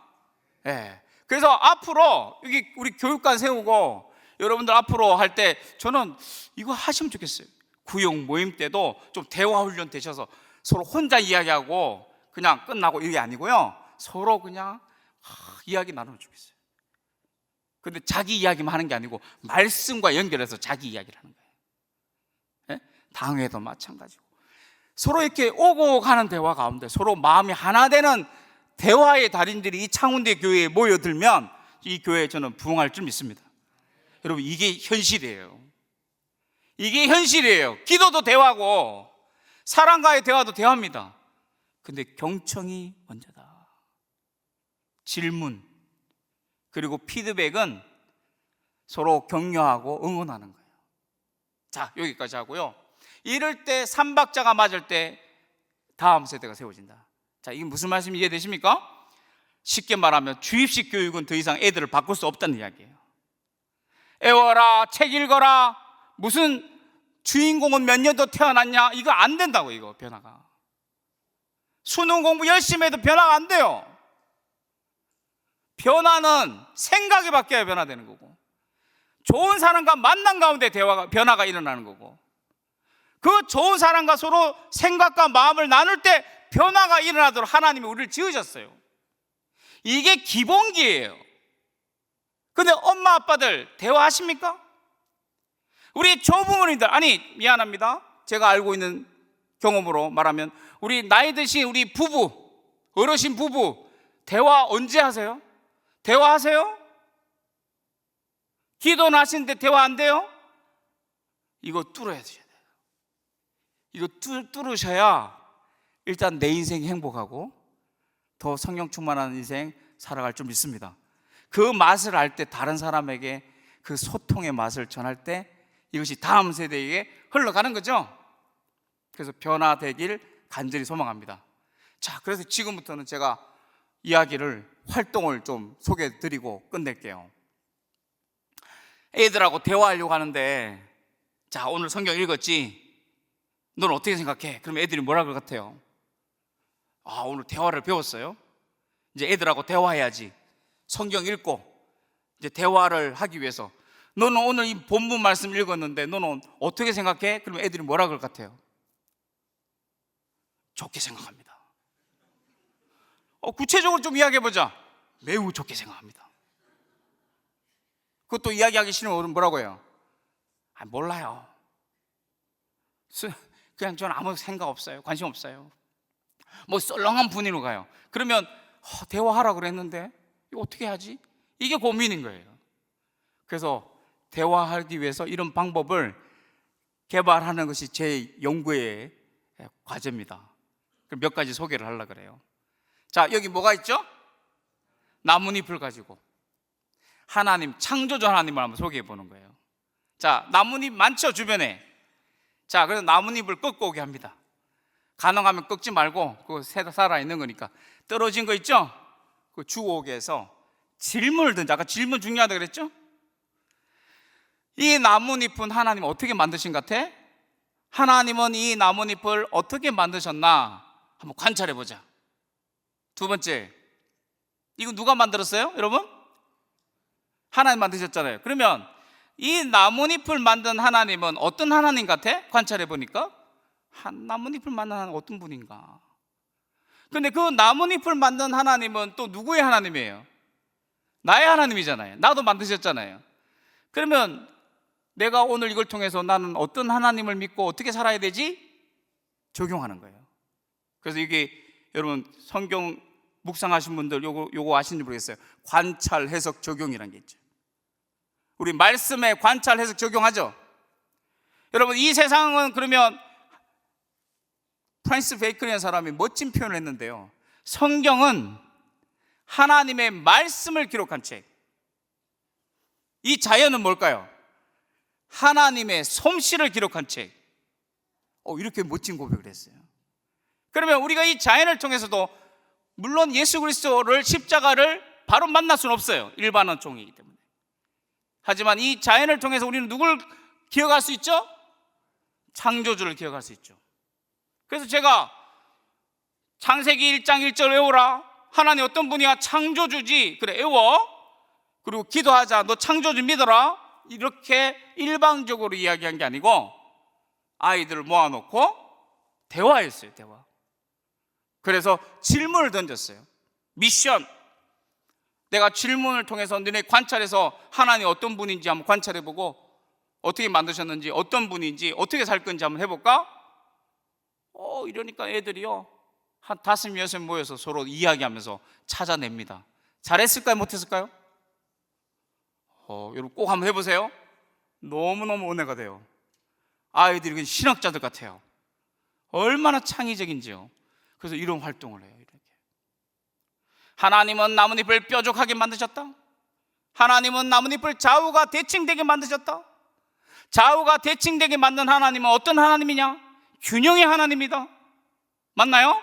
그래서 앞으로 여기 우리 교육관 세우고 여러분들 앞으로 할 때 저는 이거 하시면 좋겠어요. 구역 모임 때도 좀 대화 훈련 되셔서 서로 혼자 이야기하고 그냥 끝나고 이게 아니고요, 서로 그냥 이야기 나누면 좋겠어요. 근데 자기 이야기만 하는 게 아니고 말씀과 연결해서 자기 이야기를 하는 거예요. 예? 당회도 마찬가지고 서로 이렇게 오고 가는 대화 가운데 서로 마음이 하나 되는 대화의 달인들이 이 창운대 교회에 모여들면 이 교회에 저는 부흥할 줄 믿습니다. 여러분, 이게 현실이에요. 이게 현실이에요. 기도도 대화고 사람과의 대화도 대화입니다. 근데 경청이 먼저다. 질문 그리고 피드백은 서로 격려하고 응원하는 거예요. 자, 여기까지 하고요. 이럴 때 삼박자가 맞을 때 다음 세대가 세워진다. 자, 이게 무슨 말씀이 이해되십니까? 쉽게 말하면 주입식 교육은 더 이상 애들을 바꿀 수 없다는 이야기예요. 애워라, 책 읽어라, 무슨 주인공은 몇 년도 태어났냐, 이거 안 된다고. 이거 변화가 수능 공부 열심히 해도 변화가 안 돼요. 변화는 생각이 바뀌어야 변화되는 거고, 좋은 사람과 만난 가운데 변화가 일어나는 거고, 그 좋은 사람과 서로 생각과 마음을 나눌 때 변화가 일어나도록 하나님이 우리를 지으셨어요. 이게 기본기예요. 근데 엄마 아빠들 대화하십니까? 우리 조부모님들, 아니 미안합니다, 제가 알고 있는 경험으로 말하면 우리 나이 드신 우리 부부, 어르신 부부 대화 언제 하세요? 대화하세요? 기도는 하시는데 대화 안 돼요? 이거 뚫어야 돼요. 이거 뚫으셔야 일단 내 인생이 행복하고 더 성령 충만한 인생 살아갈 줄 믿습니다. 그 맛을 알 때 다른 사람에게 그 소통의 맛을 전할 때 이것이 다음 세대에게 흘러가는 거죠. 그래서 변화되길 간절히 소망합니다. 자, 그래서 지금부터는 제가 이야기를, 활동을 좀 소개해 드리고 끝낼게요. 애들하고 대화하려고 하는데, 자, 오늘 성경 읽었지? 넌 어떻게 생각해? 그럼 애들이 뭐라 그럴 것 같아요? 아, 오늘 대화를 배웠어요? 이제 애들하고 대화해야지. 성경 읽고 이제 대화를 하기 위해서, 너는 오늘 이 본문 말씀 읽었는데 너는 어떻게 생각해? 그러면 애들이 뭐라 그럴 것 같아요? 좋게 생각합니다. 구체적으로 좀 이야기해보자. 매우 좋게 생각합니다. 그것도 이야기하기 싫으면 뭐라고 해요? 아, 몰라요. 그냥 저는 아무 생각 없어요. 관심 없어요. 뭐 썰렁한 분위기로 가요. 그러면 대화하라 그랬는데 이거 어떻게 하지? 이게 고민인 거예요. 그래서 대화하기 위해서 이런 방법을 개발하는 것이 제 연구의 과제입니다. 몇 가지 소개를 하려고 그래요. 자, 여기 뭐가 있죠? 나뭇잎을 가지고 하나님, 창조주 하나님을 한번 소개해 보는 거예요. 자, 나뭇잎 많죠, 주변에. 자, 그래서 나뭇잎을 꺾고 오게 합니다. 가능하면 꺾지 말고, 그거 살아있는 거니까 떨어진 거 있죠? 그거 주워 오게 해서 질문을 던져. 아까 질문 중요하다 그랬죠? 이 나뭇잎은 하나님 어떻게 만드신 것 같아? 하나님은 이 나뭇잎을 어떻게 만드셨나 한번 관찰해 보자. 두 번째, 이거 누가 만들었어요? 여러분? 하나님 만드셨잖아요. 그러면 이 나뭇잎을 만든 하나님은 어떤 하나님 같아? 관찰해 보니까 나뭇잎을 만든 하나님 어떤 분인가? 근데 그 나뭇잎을 만든 하나님은 또 누구의 하나님이에요? 나의 하나님이잖아요. 나도 만드셨잖아요. 그러면 내가 오늘 이걸 통해서 나는 어떤 하나님을 믿고 어떻게 살아야 되지? 적용하는 거예요. 그래서 이게 여러분 성경 묵상하신 분들 요거 아시는지 모르겠어요. 관찰, 해석, 적용이라는 게 있죠. 우리 말씀에 관찰, 해석, 적용하죠. 여러분, 이 세상은 그러면 프란시스 베이컨이라는 사람이 멋진 표현을 했는데요, 성경은 하나님의 말씀을 기록한 책, 이 자연은 뭘까요? 하나님의 솜씨를 기록한 책. 이렇게 멋진 고백을 했어요. 그러면 우리가 이 자연을 통해서도 물론 예수 그리스도를, 십자가를 바로 만날 수는 없어요. 일반은 종이기 때문에. 하지만 이 자연을 통해서 우리는 누굴 기억할 수 있죠? 창조주를 기억할 수 있죠. 그래서 제가 창세기 1장 1절 외우라. 하나님 어떤 분이야? 창조주지. 그래, 외워. 그리고 기도하자. 너 창조주 믿어라. 이렇게 일방적으로 이야기한 게 아니고 아이들을 모아놓고 대화했어요. 대화. 그래서 질문을 던졌어요. 미션. 내가 질문을 통해서 너네 관찰해서 하나님 어떤 분인지 한번 관찰해보고 어떻게 만드셨는지, 어떤 분인지, 어떻게 살 건지 한번 해볼까? 이러니까 애들이요 한 5, 6 모여서 서로 이야기하면서 찾아냅니다. 잘했을까요? 못했을까요? 여러분 꼭 한번 해보세요. 너무너무 은혜가 돼요. 아이들이 신학자들 같아요. 얼마나 창의적인지요. 그래서 이런 활동을 해요. 이렇게. 하나님은 나뭇잎을 뾰족하게 만드셨다. 하나님은 나뭇잎을 좌우가 대칭되게 만드셨다. 좌우가 대칭되게 만든 하나님은 어떤 하나님이냐? 균형의 하나님이다. 맞나요?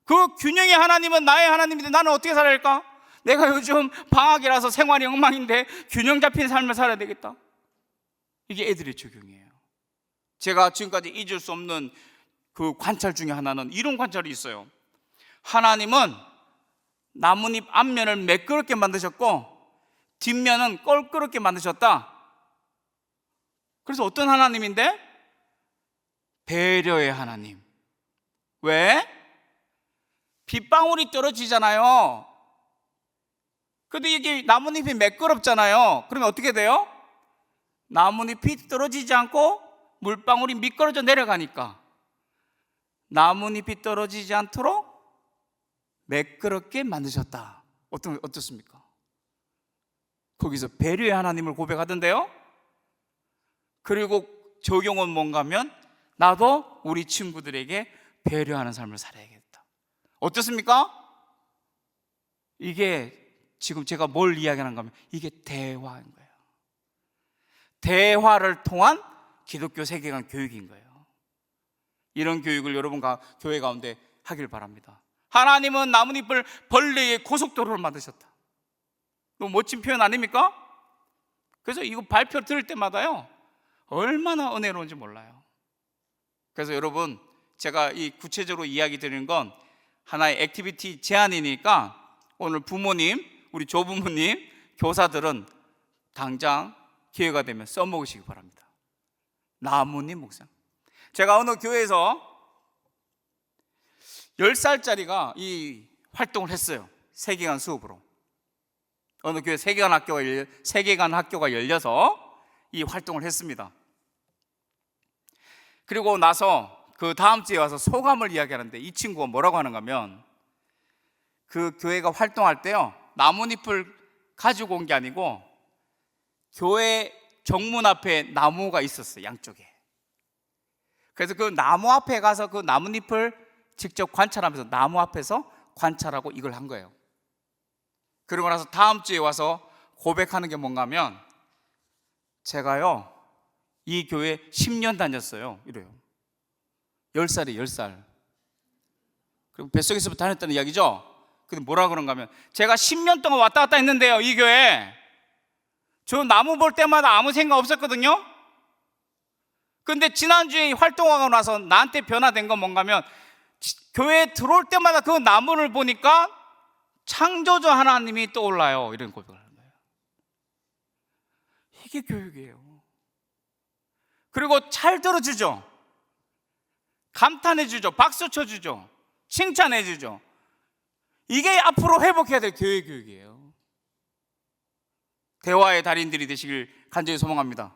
그 균형의 하나님은 나의 하나님인데 나는 어떻게 살아야 할까? 내가 요즘 방학이라서 생활이 엉망인데 균형 잡힌 삶을 살아야 되겠다. 이게 애들의 적용이에요. 제가 지금까지 잊을 수 없는 그 관찰 중에 하나는 이런 관찰이 있어요. 하나님은 나뭇잎 앞면을 매끄럽게 만드셨고 뒷면은 껄끄럽게 만드셨다. 그래서 어떤 하나님인데? 배려의 하나님. 왜? 빗방울이 떨어지잖아요. 근데 이게 나뭇잎이 매끄럽잖아요. 그러면 어떻게 돼요? 나뭇잎이 떨어지지 않고 물방울이 미끄러져 내려가니까 나뭇잎이 떨어지지 않도록 매끄럽게 만드셨다. 어떻습니까? 거기서 배려의 하나님을 고백하던데요. 그리고 적용은 뭔가 하면 나도 우리 친구들에게 배려하는 삶을 살아야겠다. 어떻습니까? 이게 지금 제가 뭘 이야기하는가 하면 이게 대화인 거예요. 대화를 통한 기독교 세계관 교육인 거예요. 이런 교육을 여러분 교회 가운데 하길 바랍니다. 하나님은 나뭇잎을 벌레의 고속도로를 만드셨다. 너무 멋진 표현 아닙니까? 그래서 이거 발표 들을 때마다요 얼마나 은혜로운지 몰라요. 그래서 여러분 제가 이 구체적으로 이야기 드리는 건 하나의 액티비티 제안이니까 오늘 부모님, 우리 조부모님, 교사들은 당장 기회가 되면 써먹으시기 바랍니다. 나뭇잎 묵상. 제가 어느 교회에서 10살짜리가 이 활동을 했어요. 세계관 수업으로. 어느 교회 세계관 학교가 열려서 이 활동을 했습니다. 그리고 나서 그 다음 주에 와서 소감을 이야기하는데 이 친구가 뭐라고 하는가 하면 그 교회가 활동할 때요 나뭇잎을 가지고 온 게 아니고 교회 정문 앞에 나무가 있었어요. 양쪽에. 그래서 그 나무 앞에 가서 그 나뭇잎을 직접 관찰하면서 나무 앞에서 관찰하고 이걸 한 거예요. 그러고 나서 다음 주에 와서 고백하는 게 뭔가 하면 제가요 이 교회 10년 다녔어요. 이래요. 10살이에요. 10살. 그리고 뱃속에서부터 다녔다는 이야기죠. 근데 뭐라 그런가 하면 제가 10년 동안 왔다 갔다 했는데요 이 교회 저 나무 볼 때마다 아무 생각 없었거든요. 근데 지난주에 활동하고 나서 나한테 변화된 건 뭔가 하면 교회에 들어올 때마다 그 나무를 보니까 창조주 하나님이 떠올라요. 이런 고백을 하는 거예요. 이게 교육이에요. 그리고 잘 들어주죠. 감탄해주죠. 박수 쳐주죠. 칭찬해주죠. 이게 앞으로 회복해야 될 교육이에요. 대화의 달인들이 되시길 간절히 소망합니다.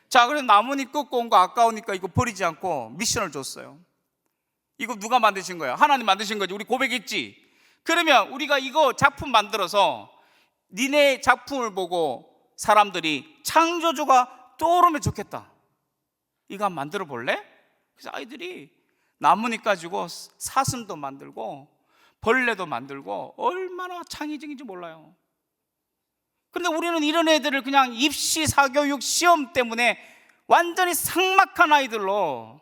자, 그래서 나뭇잎 꺾고 온 거 아까우니까 이거 버리지 않고 미션을 줬어요. 이거 누가 만드신 거야? 하나님 만드신 거지. 우리 고백했지. 그러면 우리가 이거 작품 만들어서 니네 작품을 보고 사람들이 창조주가 떠오르면 좋겠다. 이거 한번 만들어 볼래? 그래서 아이들이 나뭇잎 가지고 사슴도 만들고 벌레도 만들고 얼마나 창의적인지 몰라요. 그런데 우리는 이런 애들을 그냥 입시, 사교육, 시험 때문에 완전히 삭막한 아이들로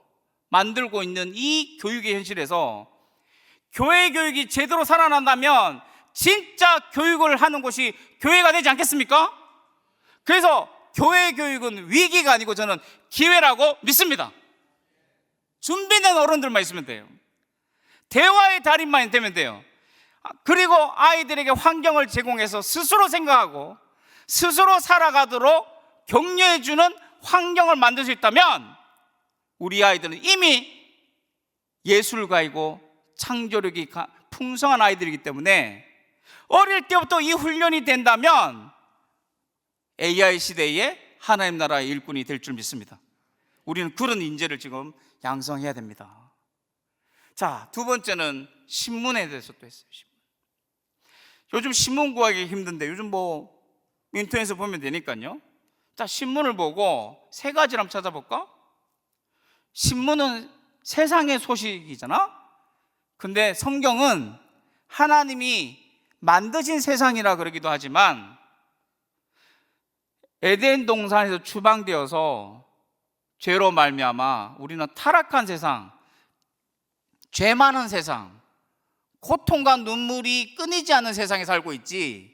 만들고 있는 이 교육의 현실에서 교회 교육이 제대로 살아난다면 진짜 교육을 하는 곳이 교회가 되지 않겠습니까? 그래서 교회 교육은 위기가 아니고 저는 기회라고 믿습니다. 준비된 어른들만 있으면 돼요. 대화의 달인만 되면 돼요. 그리고 아이들에게 환경을 제공해서 스스로 생각하고 스스로 살아가도록 격려해주는 환경을 만들 수 있다면 우리 아이들은 이미 예술가이고 창조력이 풍성한 아이들이기 때문에 어릴 때부터 이 훈련이 된다면 AI 시대에 하나님 나라의 일꾼이 될 줄 믿습니다. 우리는 그런 인재를 지금 양성해야 됩니다. 자, 두 번째는 신문에 대해서 또 했어요. 요즘 신문 구하기 힘든데 요즘 뭐 인터넷에서 보면 되니까요. 자, 신문을 보고 세 가지를 한번 찾아볼까? 신문은 세상의 소식이잖아. 근데 성경은 하나님이 만드신 세상이라 그러기도 하지만 에덴 동산에서 추방되어서 죄로 말미암아 우리는 타락한 세상, 죄 많은 세상, 고통과 눈물이 끊이지 않는 세상에 살고 있지.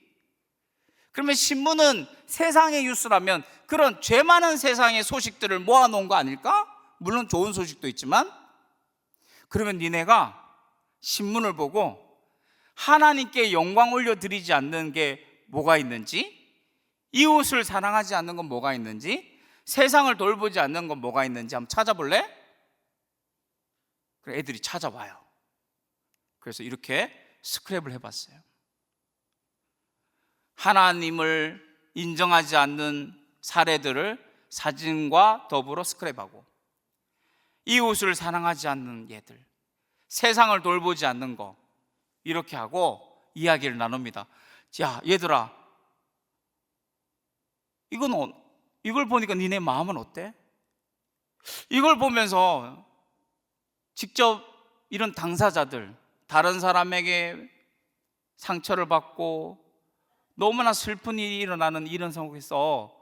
그러면 신문은 세상의 뉴스라면 그런 죄 많은 세상의 소식들을 모아놓은 거 아닐까? 물론 좋은 소식도 있지만, 그러면 니네가 신문을 보고 하나님께 영광 올려드리지 않는 게 뭐가 있는지, 이웃을 사랑하지 않는 건 뭐가 있는지, 세상을 돌보지 않는 건 뭐가 있는지 한번 찾아볼래? 그래, 애들이 찾아와요. 그래서 이렇게 스크랩을 해봤어요. 하나님을 인정하지 않는 사례들을 사진과 더불어 스크랩하고, 이웃을 사랑하지 않는 얘들, 세상을 돌보지 않는 거, 이렇게 하고 이야기를 나눕니다. 야, 얘들아, 이걸 보니까 니네 마음은 어때? 이걸 보면서 직접 이런 당사자들, 다른 사람에게 상처를 받고 너무나 슬픈 일이 일어나는 이런 상황에서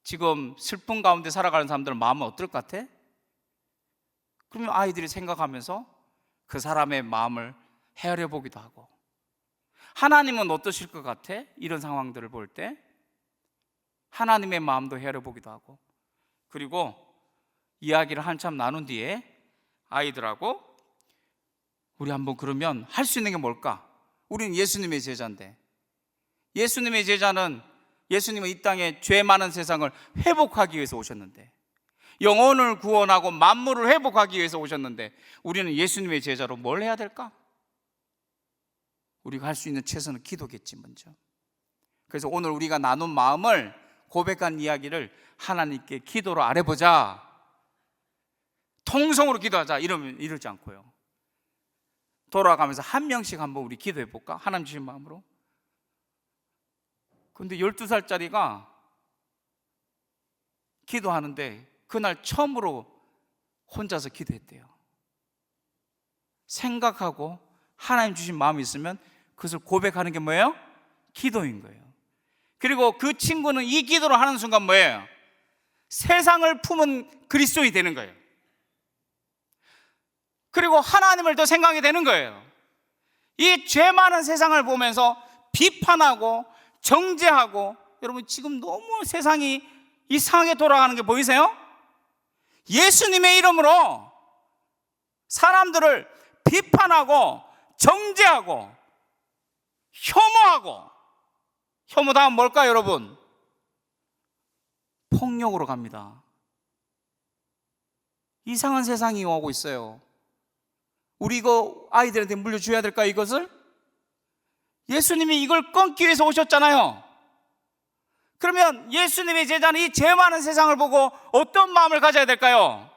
지금 슬픈 가운데 살아가는 사람들은 마음은 어떨 것 같아? 그러면 아이들이 생각하면서 그 사람의 마음을 헤아려 보기도 하고, 하나님은 어떠실 것 같아? 이런 상황들을 볼 때 하나님의 마음도 헤아려 보기도 하고, 그리고 이야기를 한참 나눈 뒤에 아이들하고 우리 한번 그러면 할 수 있는 게 뭘까? 우리는 예수님의 제자인데, 예수님의 제자는 예수님은 이 땅에 죄 많은 세상을 회복하기 위해서 오셨는데, 영혼을 구원하고 만물을 회복하기 위해서 오셨는데, 우리는 예수님의 제자로 뭘 해야 될까? 우리가 할 수 있는 최선은 기도겠지, 먼저. 그래서 오늘 우리가 나눈 마음을, 고백한 이야기를 하나님께 기도로 아뢰보자, 통성으로 기도하자, 이러지 않고요. 돌아가면서 한 명씩 한번 우리 기도해 볼까? 하나님 주신 마음으로. 근데 12살짜리가 기도하는데 그날 처음으로 혼자서 기도했대요. 생각하고 하나님 주신 마음이 있으면 그것을 고백하는 게 뭐예요? 기도인 거예요. 그리고 그 친구는 이 기도를 하는 순간 뭐예요? 세상을 품은 그리스도인이 되는 거예요. 그리고 하나님을 더 생각하게 되는 거예요. 이 죄 많은 세상을 보면서 비판하고 정죄하고, 여러분 지금 너무 세상이 이상하게 돌아가는 게 보이세요? 예수님의 이름으로 사람들을 비판하고 정죄하고 혐오하고, 혐오 다음 뭘까요, 여러분? 폭력으로 갑니다. 이상한 세상이 오고 있어요. 우리 이거 아이들한테 물려줘야 될까요, 이것을? 예수님이 이걸 끊기 위해서 오셨잖아요. 그러면 예수님의 제자는 이 죄 많은 세상을 보고 어떤 마음을 가져야 될까요?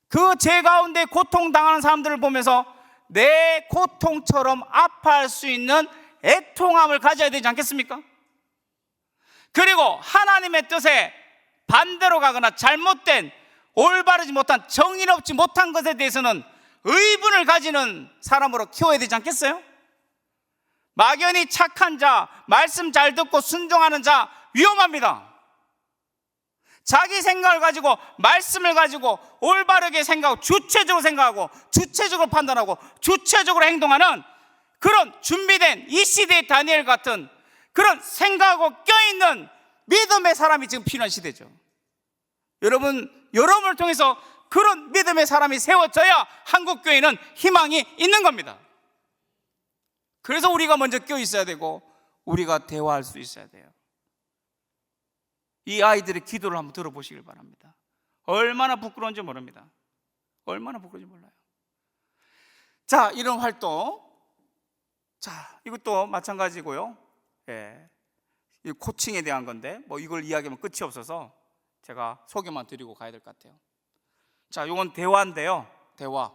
그 죄 가운데 고통당하는 사람들을 보면서 내 고통처럼 아파할 수 있는 애통함을 가져야 되지 않겠습니까? 그리고 하나님의 뜻에 반대로 가거나 잘못된, 올바르지 못한, 정의롭지 못한 것에 대해서는 의분을 가지는 사람으로 키워야 되지 않겠어요? 막연히 착한 자, 말씀 잘 듣고 순종하는 자 위험합니다. 자기 생각을 가지고, 말씀을 가지고 올바르게 생각하고 주체적으로 생각하고 주체적으로 판단하고 주체적으로 행동하는 그런 준비된 이 시대의 다니엘 같은 그런 생각하고 껴있는 믿음의 사람이 지금 필요한 시대죠. 여러분을 통해서 그런 믿음의 사람이 세워져야 한국교회는 희망이 있는 겁니다. 그래서 우리가 먼저 껴있어야 되고 우리가 대화할 수 있어야 돼요. 이 아이들의 기도를 한번 들어보시길 바랍니다. 얼마나 부끄러운지 모릅니다. 얼마나 부끄러운지 몰라요. 자, 이런 활동, 자, 이것도 마찬가지고요. 예, 이 코칭에 대한 건데 뭐 이걸 이야기하면 끝이 없어서 제가 소개만 드리고 가야 될 것 같아요. 자, 이건 대화인데요. 대화.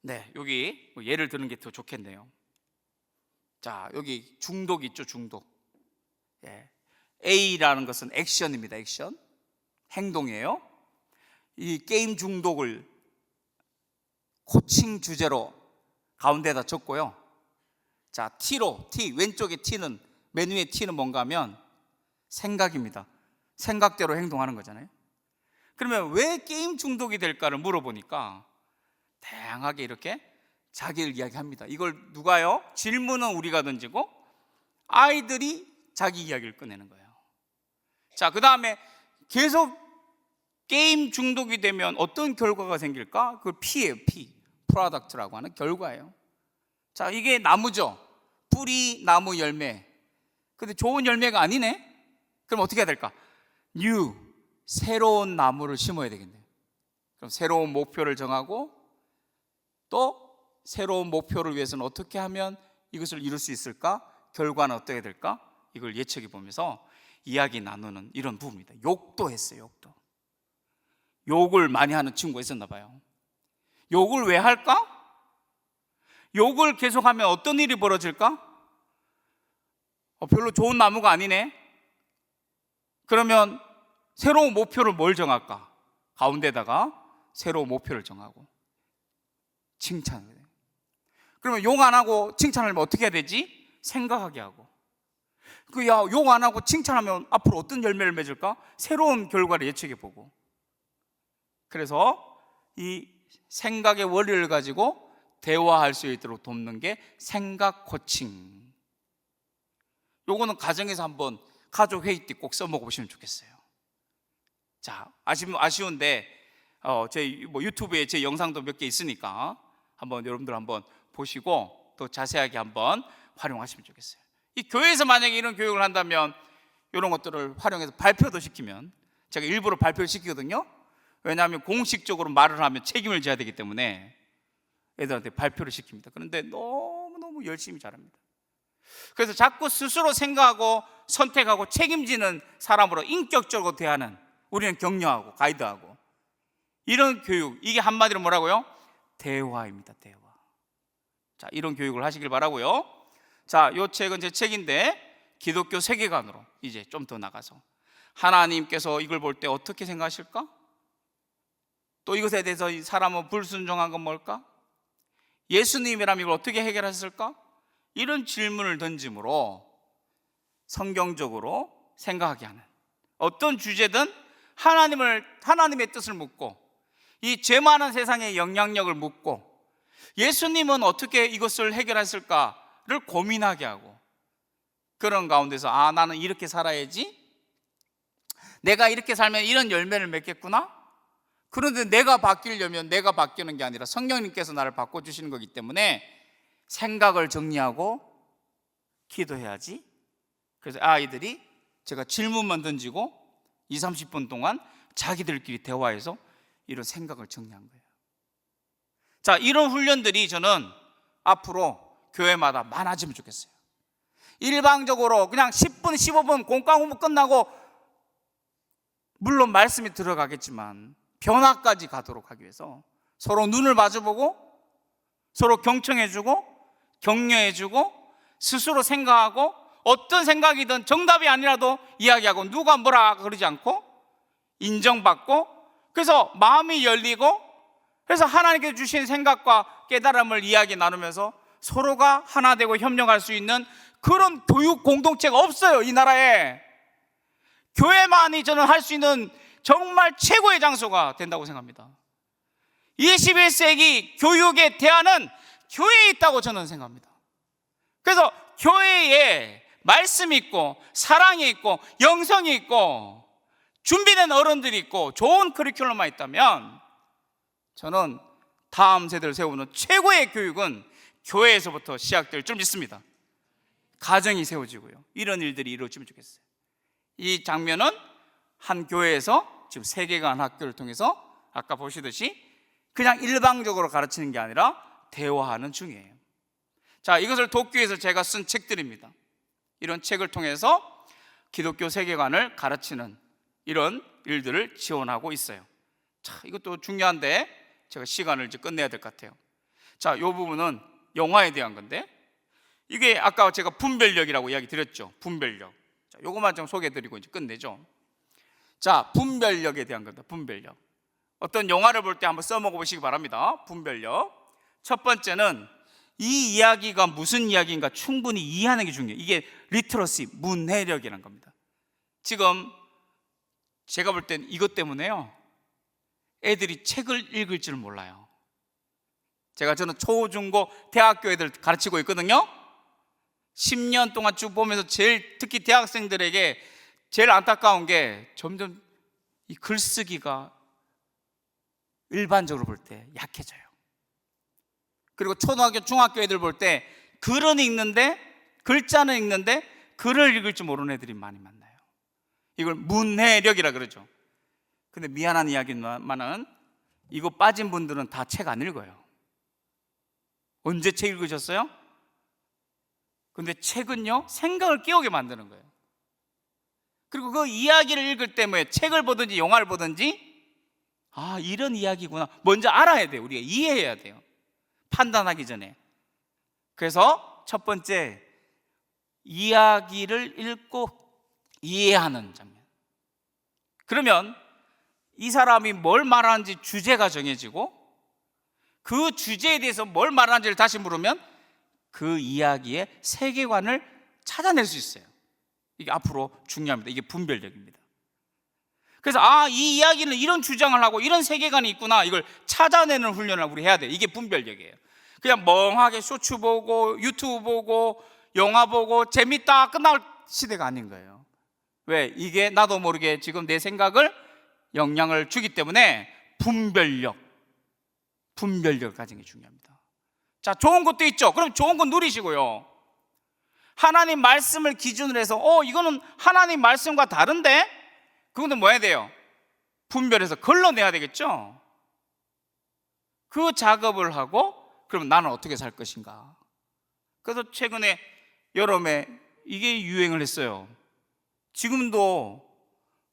네, 여기 예를 드는 게 더 좋겠네요. 자, 여기 중독 있죠, 중독. 예. A라는 것은 액션입니다. 액션. 행동이에요. 이 게임 중독을 코칭 주제로 가운데다 적고요. 자, T로, T, 왼쪽에 T는, 맨 위에 T는 뭔가 하면 생각입니다. 생각대로 행동하는 거잖아요. 그러면 왜 게임 중독이 될까를 물어보니까 다양하게 이렇게 자기를 이야기합니다. 이걸 누가요? 질문은 우리가 던지고 아이들이 자기 이야기를 꺼내는 거예요. 자, 그 다음에 계속 게임 중독이 되면 어떤 결과가 생길까? 그걸 P예요. P, 프로덕트라고 하는 결과예요. 자, 이게 나무죠. 뿌리, 나무, 열매. 근데 좋은 열매가 아니네? 그럼 어떻게 해야 될까? New, 새로운 나무를 심어야 되겠네요. 그럼 새로운 목표를 정하고 또 새로운 목표를 위해서는 어떻게 하면 이것을 이룰 수 있을까? 결과는 어떻게 될까? 이걸 예측해 보면서 이야기 나누는 이런 부분입니다. 욕도 했어요. 욕도. 욕을 많이 하는 친구가 있었나 봐요. 욕을 왜 할까? 욕을 계속하면 어떤 일이 벌어질까? 별로 좋은 나무가 아니네. 그러면 새로운 목표를 뭘 정할까? 가운데다가 새로운 목표를 정하고 칭찬을 해요. 그러면 욕 안 하고 칭찬하면 어떻게 해야 되지? 생각하게 하고. 욕 안 하고 칭찬하면 앞으로 어떤 열매를 맺을까? 새로운 결과를 예측해 보고. 그래서 이 생각의 원리를 가지고 대화할 수 있도록 돕는 게 생각 코칭. 요거는 가정에서 한번 가족 회의 때 꼭 써먹어 보시면 좋겠어요. 자, 아쉬운데 제 유튜브에 제 영상도 몇 개 있으니까 한번 여러분들 한번 보시고 또 자세하게 한번 활용하시면 좋겠어요. 이 교회에서 만약에 이런 교육을 한다면 이런 것들을 활용해서 발표도 시키면, 제가 일부러 발표를 시키거든요. 왜냐하면 공식적으로 말을 하면 책임을 져야 되기 때문에 애들한테 발표를 시킵니다. 그런데 너무너무 열심히 잘합니다. 그래서 자꾸 스스로 생각하고 선택하고 책임지는 사람으로 인격적으로 대하는, 우리는 격려하고 가이드하고 이런 교육, 이게 한마디로 뭐라고요? 대화입니다. 대화. 자, 이런 교육을 하시길 바라고요. 자, 이 책은 제 책인데 기독교 세계관으로 이제 좀 더 나가서 하나님께서 이걸 볼 때 어떻게 생각하실까? 또 이것에 대해서 이 사람은 불순종한 건 뭘까? 예수님이라면 이걸 어떻게 해결하셨을까? 이런 질문을 던짐으로 성경적으로 생각하게 하는, 어떤 주제든 하나님의 뜻을 묻고 이 죄 많은 세상의 영향력을 묻고 예수님은 어떻게 이것을 해결했을까를 고민하게 하고, 그런 가운데서 나는 이렇게 살아야지, 내가 이렇게 살면 이런 열매를 맺겠구나. 그런데 내가 바뀌려면 내가 바뀌는 게 아니라 성령님께서 나를 바꿔주시는 거기 때문에 생각을 정리하고 기도해야지. 그래서 아이들이 제가 질문만 던지고 20-30분 동안 자기들끼리 대화해서 이런 생각을 정리한 거예요. 자, 이런 훈련들이 저는 앞으로 교회마다 많아지면 좋겠어요. 일방적으로 그냥 10분, 15분 공과 공부 끝나고 물론 말씀이 들어가겠지만 변화까지 가도록 하기 위해서 서로 눈을 마주보고 서로 경청해주고 격려해주고 스스로 생각하고, 어떤 생각이든 정답이 아니라도 이야기하고 누가 뭐라 그러지 않고 인정받고, 그래서 마음이 열리고, 그래서 하나님께서 주신 생각과 깨달음을 이야기 나누면서 서로가 하나 되고 협력할 수 있는 그런 교육 공동체가 없어요, 이 나라에. 교회만이 저는 할 수 있는 정말 최고의 장소가 된다고 생각합니다. 21세기 교육의 대안은 교회에 있다고 저는 생각합니다. 그래서 교회에 말씀이 있고 사랑이 있고 영성이 있고 준비된 어른들이 있고 좋은 커리큘럼만 있다면 저는 다음 세대를 세우는 최고의 교육은 교회에서부터 시작될 줄 믿습니다. 가정이 세워지고요, 이런 일들이 이루어지면 좋겠어요. 이 장면은 한 교회에서 지금 세계관 학교를 통해서 아까 보시듯이 그냥 일방적으로 가르치는 게 아니라 대화하는 중이에요. 자, 이것을 돕기 위해서 제가 쓴 책들입니다. 이런 책을 통해서 기독교 세계관을 가르치는 이런 일들을 지원하고 있어요. 자, 이것도 중요한데 제가 시간을 이제 끝내야 될 것 같아요. 자, 이 부분은 영화에 대한 건데, 이게 아까 제가 분별력이라고 이야기 드렸죠. 분별력. 자, 요것만 좀 소개해 드리고 이제 끝내죠. 자, 분별력에 대한 겁니다. 분별력. 어떤 영화를 볼 때 한번 써먹어 보시기 바랍니다. 분별력. 첫 번째는 이 이야기가 무슨 이야기인가 충분히 이해하는 게 중요해요. 이게 리터러시, 문해력이라는 겁니다. 지금 제가 볼 땐 이것 때문에요, 애들이 책을 읽을 줄 몰라요. 저는 초, 중, 고, 대학교 애들 가르치고 있거든요. 10년 동안 쭉 보면서 특히 대학생들에게 제일 안타까운 게 점점 이 글쓰기가 일반적으로 볼 때 약해져요. 그리고 초등학교, 중학교 애들 볼 때 글은 읽는데, 글자는 읽는데 글을 읽을 줄 모르는 애들이 많이 만나요. 이걸 문해력이라 그러죠. 근데 미안한 이야기만은 이거 빠진 분들은 다 책 안 읽어요. 언제 책 읽으셨어요? 근데 책은요, 생각을 깨우게 만드는 거예요. 그리고 그 이야기를 읽을 때 뭐 책을 보든지 영화를 보든지, 아, 이런 이야기구나, 먼저 알아야 돼요. 우리가 이해해야 돼요, 판단하기 전에. 그래서 첫 번째, 이야기를 읽고 이해하는 장면. 그러면 이 사람이 뭘 말하는지 주제가 정해지고, 그 주제에 대해서 뭘 말하는지를 다시 물으면 그 이야기의 세계관을 찾아낼 수 있어요. 이게 앞으로 중요합니다. 이게 분별력입니다. 그래서 이 이야기는 이런 주장을 하고 이런 세계관이 있구나, 이걸 찾아내는 훈련을 우리 해야 돼요. 이게 분별력이에요. 그냥 멍하게 쇼츠 보고 유튜브 보고 영화 보고 재밌다 끝날 시대가 아닌 거예요. 왜? 이게 나도 모르게 지금 내 생각을 영향을 주기 때문에 분별력을 가지는 게 중요합니다. 자, 좋은 것도 있죠. 그럼 좋은 건 누리시고요, 하나님 말씀을 기준으로 해서 이거는 하나님 말씀과 다른데, 그거는 뭐 해야 돼요? 분별해서 걸러내야 되겠죠. 그 작업을 하고, 그럼 나는 어떻게 살 것인가. 그래서 최근에 여름에 이게 유행을 했어요. 지금도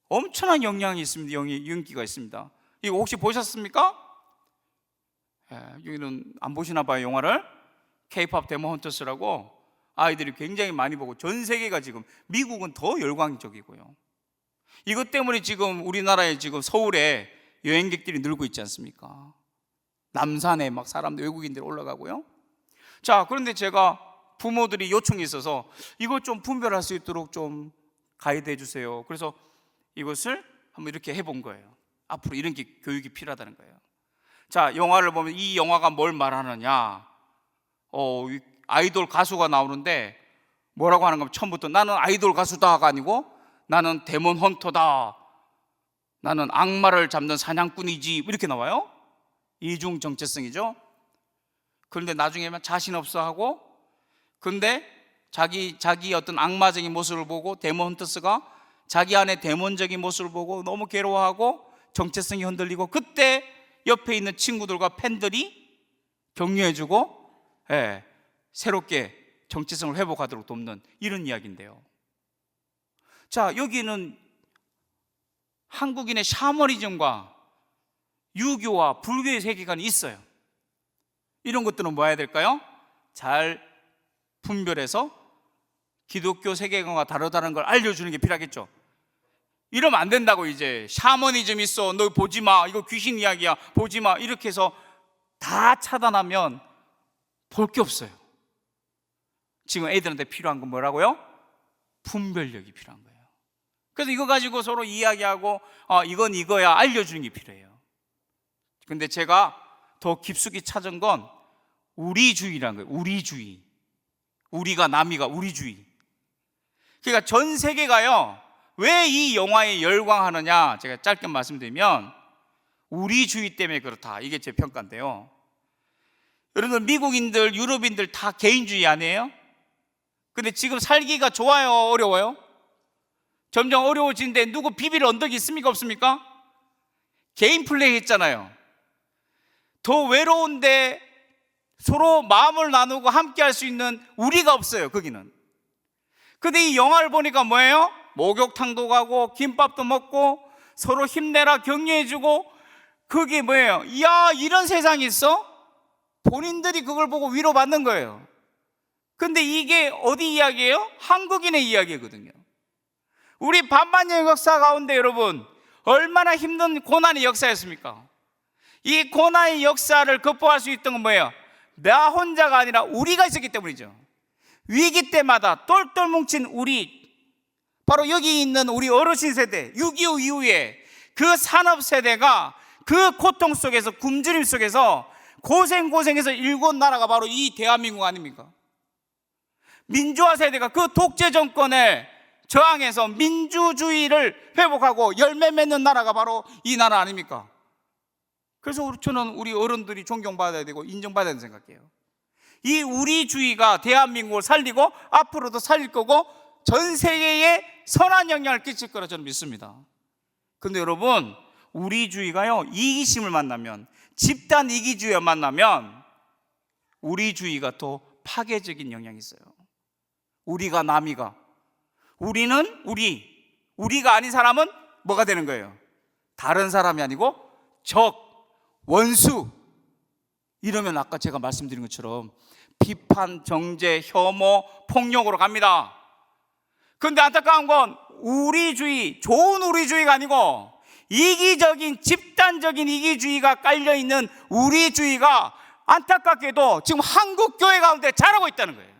엄청난 영향이 있습니다. 윤기가 있습니다. 이거 혹시 보셨습니까? 여기는 안 보시나 봐요, 영화를. K-pop 데몬 헌터스라고 아이들이 굉장히 많이 보고, 전 세계가 지금, 미국은 더 열광적이고요. 이것 때문에 지금 우리나라에 지금 서울에 여행객들이 늘고 있지 않습니까? 남산에 막 사람들, 외국인들 올라가고요. 자, 그런데 제가 부모들이 요청이 있어서 이걸 좀 분별할 수 있도록 좀 가이드 해주세요. 그래서 이것을 한번 이렇게 해본 거예요. 앞으로 이런 게 교육이 필요하다는 거예요. 자, 영화를 보면 이 영화가 뭘 말하느냐, 아이돌 가수가 나오는데 뭐라고 하는 거면 처음부터 나는 아이돌 가수다가 아니고 나는 데몬 헌터다, 나는 악마를 잡는 사냥꾼이지, 이렇게 나와요. 이중 정체성이죠. 그런데 나중에는 자신 없어 하고, 그런데 자기 어떤 악마적인 모습을 보고, 데몬 헌터스가 자기 안에 데몬적인 모습을 보고 너무 괴로워하고 정체성이 흔들리고, 그때 옆에 있는 친구들과 팬들이 격려해주고, 새롭게 정체성을 회복하도록 돕는 이런 이야기인데요. 자, 여기는 한국인의 샤머니즘과 유교와 불교의 세계관이 있어요. 이런 것들은 뭐 해야 될까요? 잘 분별해서 기독교 세계관과 다르다는 걸 알려주는 게 필요하겠죠. 이러면 안 된다고. 이제 샤머니즘 있어, 너 보지 마, 이거 귀신 이야기야, 보지 마, 이렇게 해서 다 차단하면 볼 게 없어요. 지금 애들한테 필요한 건 뭐라고요? 분별력이 필요한 거예요. 그래서 이거 가지고 서로 이야기하고, 이건 이거야, 알려주는 게 필요해요. 근데 제가 더 깊숙이 찾은 건 우리주의라는 거예요. 우리주의. 우리가 남이가 우리주의. 그러니까 전 세계가요, 왜 이 영화에 열광하느냐, 제가 짧게 말씀드리면 우리주의 때문에 그렇다, 이게 제 평가인데요. 여러분들, 미국인들, 유럽인들 다 개인주의 아니에요? 근데 지금 살기가 좋아요, 어려워요? 점점 어려워지는데 누구 비빌 언덕이 있습니까, 없습니까? 개인 플레이 했잖아요. 더 외로운데 서로 마음을 나누고 함께 할 수 있는 우리가 없어요, 거기는. 근데 이 영화를 보니까 뭐예요? 목욕탕도 가고 김밥도 먹고 서로 힘내라 격려해주고, 그게 뭐예요? 이야, 이런 세상이 있어? 본인들이 그걸 보고 위로받는 거예요. 근데 이게 어디 이야기예요? 한국인의 이야기거든요. 우리 반만년 역사 가운데 여러분, 얼마나 힘든 고난의 역사였습니까? 이 고난의 역사를 극복할 수 있던 건 뭐예요? 나 혼자가 아니라 우리가 있었기 때문이죠. 위기 때마다 똘똘 뭉친 우리, 바로 여기 있는 우리 어르신 세대, 6.25 이후에 그 산업 세대가 그 고통 속에서, 굶주림 속에서 고생해서 일군 나라가 바로 이 대한민국 아닙니까? 민주화 세대가 그 독재 정권에 저항해서 민주주의를 회복하고 열매 맺는 나라가 바로 이 나라 아닙니까? 그래서 저는 우리 어른들이 존경받아야 되고 인정받아야 된다고 생각해요. 이 우리주의가 대한민국을 살리고 앞으로도 살릴 거고 전 세계에 선한 영향을 끼칠 거라 저는 믿습니다. 그런데 여러분, 우리주의가요, 이기심을 만나면, 집단 이기주의와 만나면 우리주의가 더 파괴적인 영향이 있어요. 우리가 남이가, 우리는 우리가 아닌 사람은 뭐가 되는 거예요? 다른 사람이 아니고 적, 원수. 이러면 아까 제가 말씀드린 것처럼 비판, 정죄, 혐오, 폭력으로 갑니다. 그런데 안타까운 건 우리주의, 좋은 우리주의가 아니고 이기적인, 집단적인 이기주의가 깔려있는 우리주의가 안타깝게도 지금 한국 교회 가운데 자라고 있다는 거예요.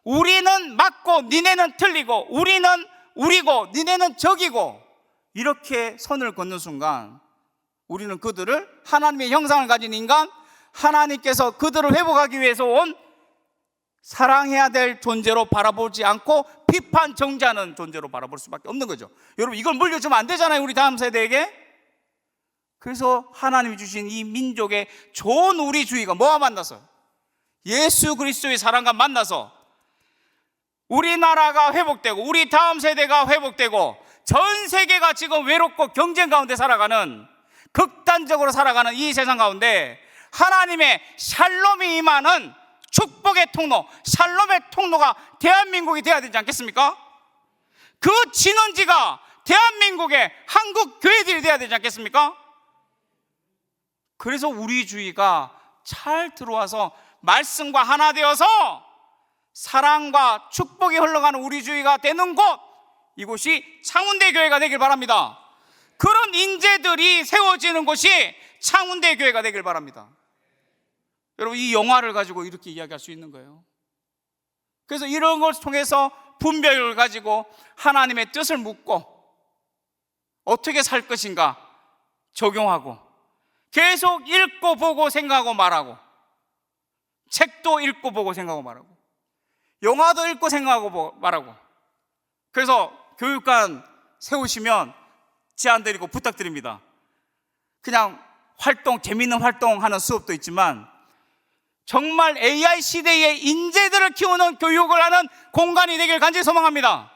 우리는 맞고 니네는 틀리고, 우리는 우리고 니네는 적이고, 이렇게 선을 긋는 순간 우리는 그들을, 하나님의 형상을 가진 인간, 하나님께서 그들을 회복하기 위해서 온 사랑해야 될 존재로 바라보지 않고 비판, 정죄하는 존재로 바라볼 수밖에 없는 거죠. 여러분, 이걸 물려주면 안 되잖아요, 우리 다음 세대에게. 그래서 하나님이 주신 이 민족의 좋은 우리주의가 뭐와 만나서? 예수 그리스도의 사랑과 만나서 우리나라가 회복되고 우리 다음 세대가 회복되고 전 세계가 지금 외롭고 경쟁 가운데 살아가는, 극단적으로 살아가는 이 세상 가운데 하나님의 샬롬이 임하는 축복의 통로, 샬롬의 통로가 대한민국이 되어야 되지 않겠습니까? 그 진원지가 대한민국의 한국 교회들이 되어야 되지 않겠습니까? 그래서 우리주의가 잘 들어와서 말씀과 하나 되어서 사랑과 축복이 흘러가는 우리주의가 되는 곳, 이곳이 창운대 교회가 되길 바랍니다. 그런 인재들이 세워지는 곳이 창운대 교회가 되길 바랍니다. 여러분, 이 영화를 가지고 이렇게 이야기할 수 있는 거예요. 그래서 이런 걸 통해서 분별을 가지고 하나님의 뜻을 묻고 어떻게 살 것인가 적용하고, 계속 읽고 보고 생각하고 말하고, 책도 읽고 보고 생각하고 말하고, 영화도 읽고 생각하고 말하고. 그래서 교육관 세우시면 제안 드리고 부탁드립니다. 그냥 활동, 재미있는 활동하는 수업도 있지만 정말 AI 시대의 인재들을 키우는 교육을 하는 공간이 되길 간절히 소망합니다.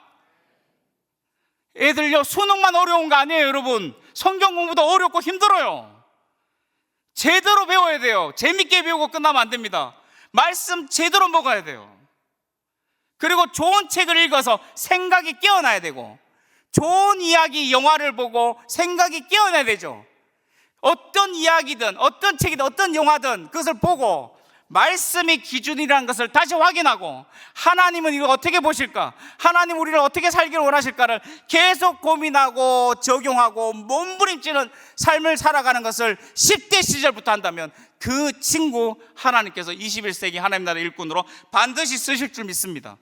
애들요, 수능만 어려운 거 아니에요, 여러분. 성경 공부도 어렵고 힘들어요. 제대로 배워야 돼요. 재밌게 배우고 끝나면 안 됩니다. 말씀 제대로 먹어야 돼요. 그리고 좋은 책을 읽어서 생각이 깨어나야 되고, 좋은 이야기, 영화를 보고 생각이 깨어나야 되죠. 어떤 이야기든 어떤 책이든 어떤 영화든 그것을 보고 말씀이 기준이라는 것을 다시 확인하고, 하나님은 이걸 어떻게 보실까, 하나님 우리를 어떻게 살기를 원하실까를 계속 고민하고 적용하고 몸부림치는 삶을 살아가는 것을 10대 시절부터 한다면 그 친구 하나님께서 21세기 하나님 나라 일꾼으로 반드시 쓰실 줄 믿습니다.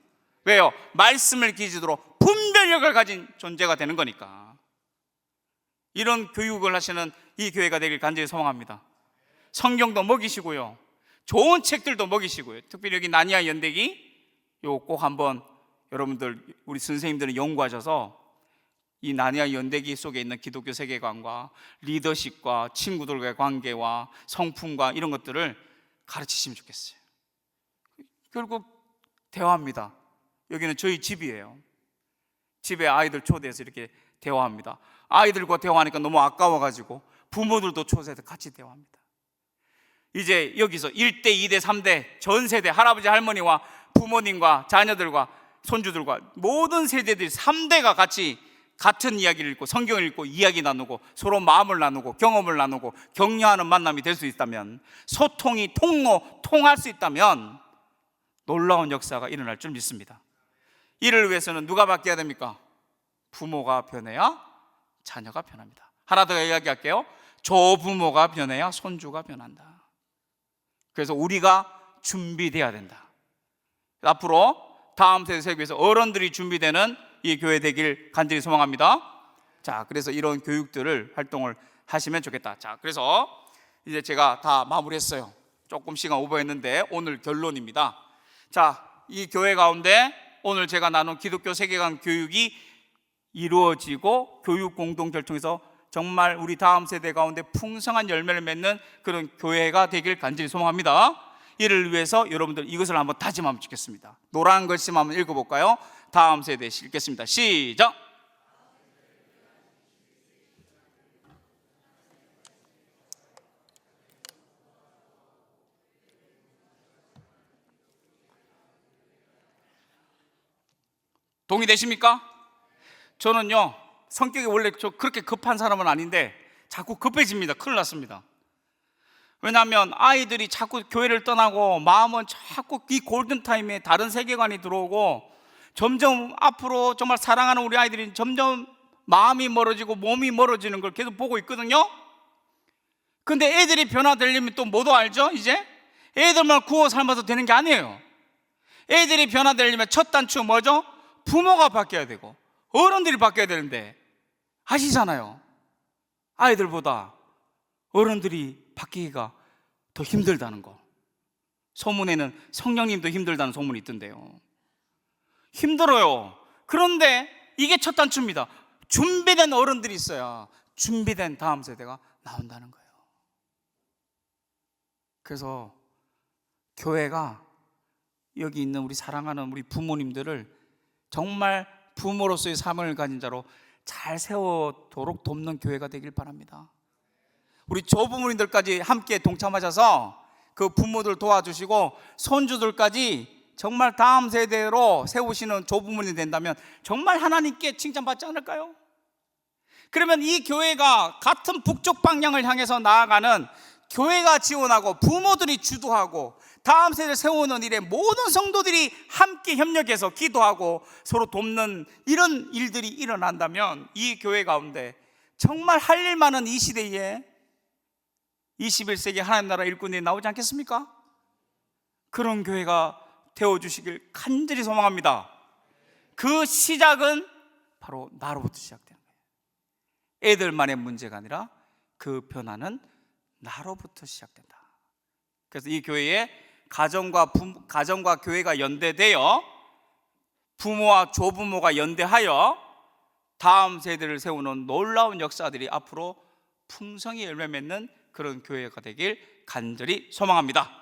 왜요? 말씀을 기준으로 분별력을 가진 존재가 되는 거니까. 이런 교육을 하시는 이 교회가 되길 간절히 소망합니다. 성경도 먹이시고요, 좋은 책들도 먹이시고요. 특별히 여기 나니아 연대기 요 꼭 한번 여러분들, 우리 선생님들은 연구하셔서 이 나니아 연대기 속에 있는 기독교 세계관과 리더십과 친구들과의 관계와 성품과 이런 것들을 가르치시면 좋겠어요. 결국 대화입니다. 여기는 저희 집이에요. 집에 아이들 초대해서 이렇게 대화합니다. 아이들과 대화하니까 너무 아까워가지고 부모들도 초대해서 같이 대화합니다. 이제 여기서 1대, 2대, 3대 전 세대 할아버지 할머니와 부모님과 자녀들과 손주들과 모든 세대들이 3대가 같이 같은 이야기를 읽고 성경을 읽고 이야기 나누고 서로 마음을 나누고 경험을 나누고 격려하는 만남이 될 수 있다면, 소통이 통할 수 있다면 놀라운 역사가 일어날 줄 믿습니다. 이를 위해서는 누가 바뀌어야 됩니까? 부모가 변해야 자녀가 변합니다. 하나 더 이야기할게요. 조부모가 변해야 손주가 변한다. 그래서 우리가 준비돼야 된다. 앞으로 다음 세대 세우기 위해서 어른들이 준비되는 이 교회 되길 간절히 소망합니다. 자, 그래서 이런 교육들을 활동을 하시면 좋겠다. 자, 그래서 이제 제가 다 마무리했어요. 조금 시간 오버했는데 오늘 결론입니다. 자, 이 교회 가운데 오늘 제가 나눈 기독교 세계관 교육이 이루어지고 교육 공동체를 통해서 정말 우리 다음 세대 가운데 풍성한 열매를 맺는 그런 교회가 되길 간절히 소망합니다. 이를 위해서 여러분들 이것을 한번 다짐하면 좋겠습니다. 노란 글씨만 한번 읽어볼까요? 다음 세대 읽겠습니다. 시작! 동의되십니까? 저는요, 성격이 원래 그렇게 급한 사람은 아닌데 자꾸 급해집니다. 큰일 났습니다. 왜냐하면 아이들이 자꾸 교회를 떠나고 마음은 자꾸 이 골든타임에 다른 세계관이 들어오고 점점 앞으로 정말 사랑하는 우리 아이들이 점점 마음이 멀어지고 몸이 멀어지는 걸 계속 보고 있거든요. 근데 애들이 변화되려면 또 뭐도 알죠? 이제 애들만 구워 삶아서 되는 게 아니에요. 애들이 변화되려면 첫 단추 뭐죠? 부모가 바뀌어야 되고 어른들이 바뀌어야 되는데, 아시잖아요, 아이들보다 어른들이 바뀌기가 더 힘들다는 거. 소문에는 성령님도 힘들다는 소문이 있던데요. 힘들어요. 그런데 이게 첫 단추입니다. 준비된 어른들이 있어야 준비된 다음 세대가 나온다는 거예요. 그래서 교회가 여기 있는 우리 사랑하는 우리 부모님들을 정말 부모로서의 사명을 가진 자로 잘 세워도록 돕는 교회가 되길 바랍니다. 우리 조부모님들까지 함께 동참하셔서 그 부모들 도와주시고 손주들까지 정말 다음 세대로 세우시는 조부모님이 된다면 정말 하나님께 칭찬받지 않을까요? 그러면 이 교회가 같은 북쪽 방향을 향해서 나아가는, 교회가 지원하고 부모들이 주도하고 다음 세대를 세우는 일에 모든 성도들이 함께 협력해서 기도하고 서로 돕는 이런 일들이 일어난다면 이 교회 가운데 정말 할 일 많은 이 시대에 21세기 하나님 나라 일꾼들이 나오지 않겠습니까? 그런 교회가 되어주시길 간절히 소망합니다. 그 시작은 바로 나로부터 시작되는 거예요. 애들만의 문제가 아니라 그 변화는 나로부터 시작된다. 그래서 이 교회에 가정과 교회가 연대되어 부모와 조부모가 연대하여 다음 세대를 세우는 놀라운 역사들이 앞으로 풍성히 열매 맺는 그런 교회가 되길 간절히 소망합니다.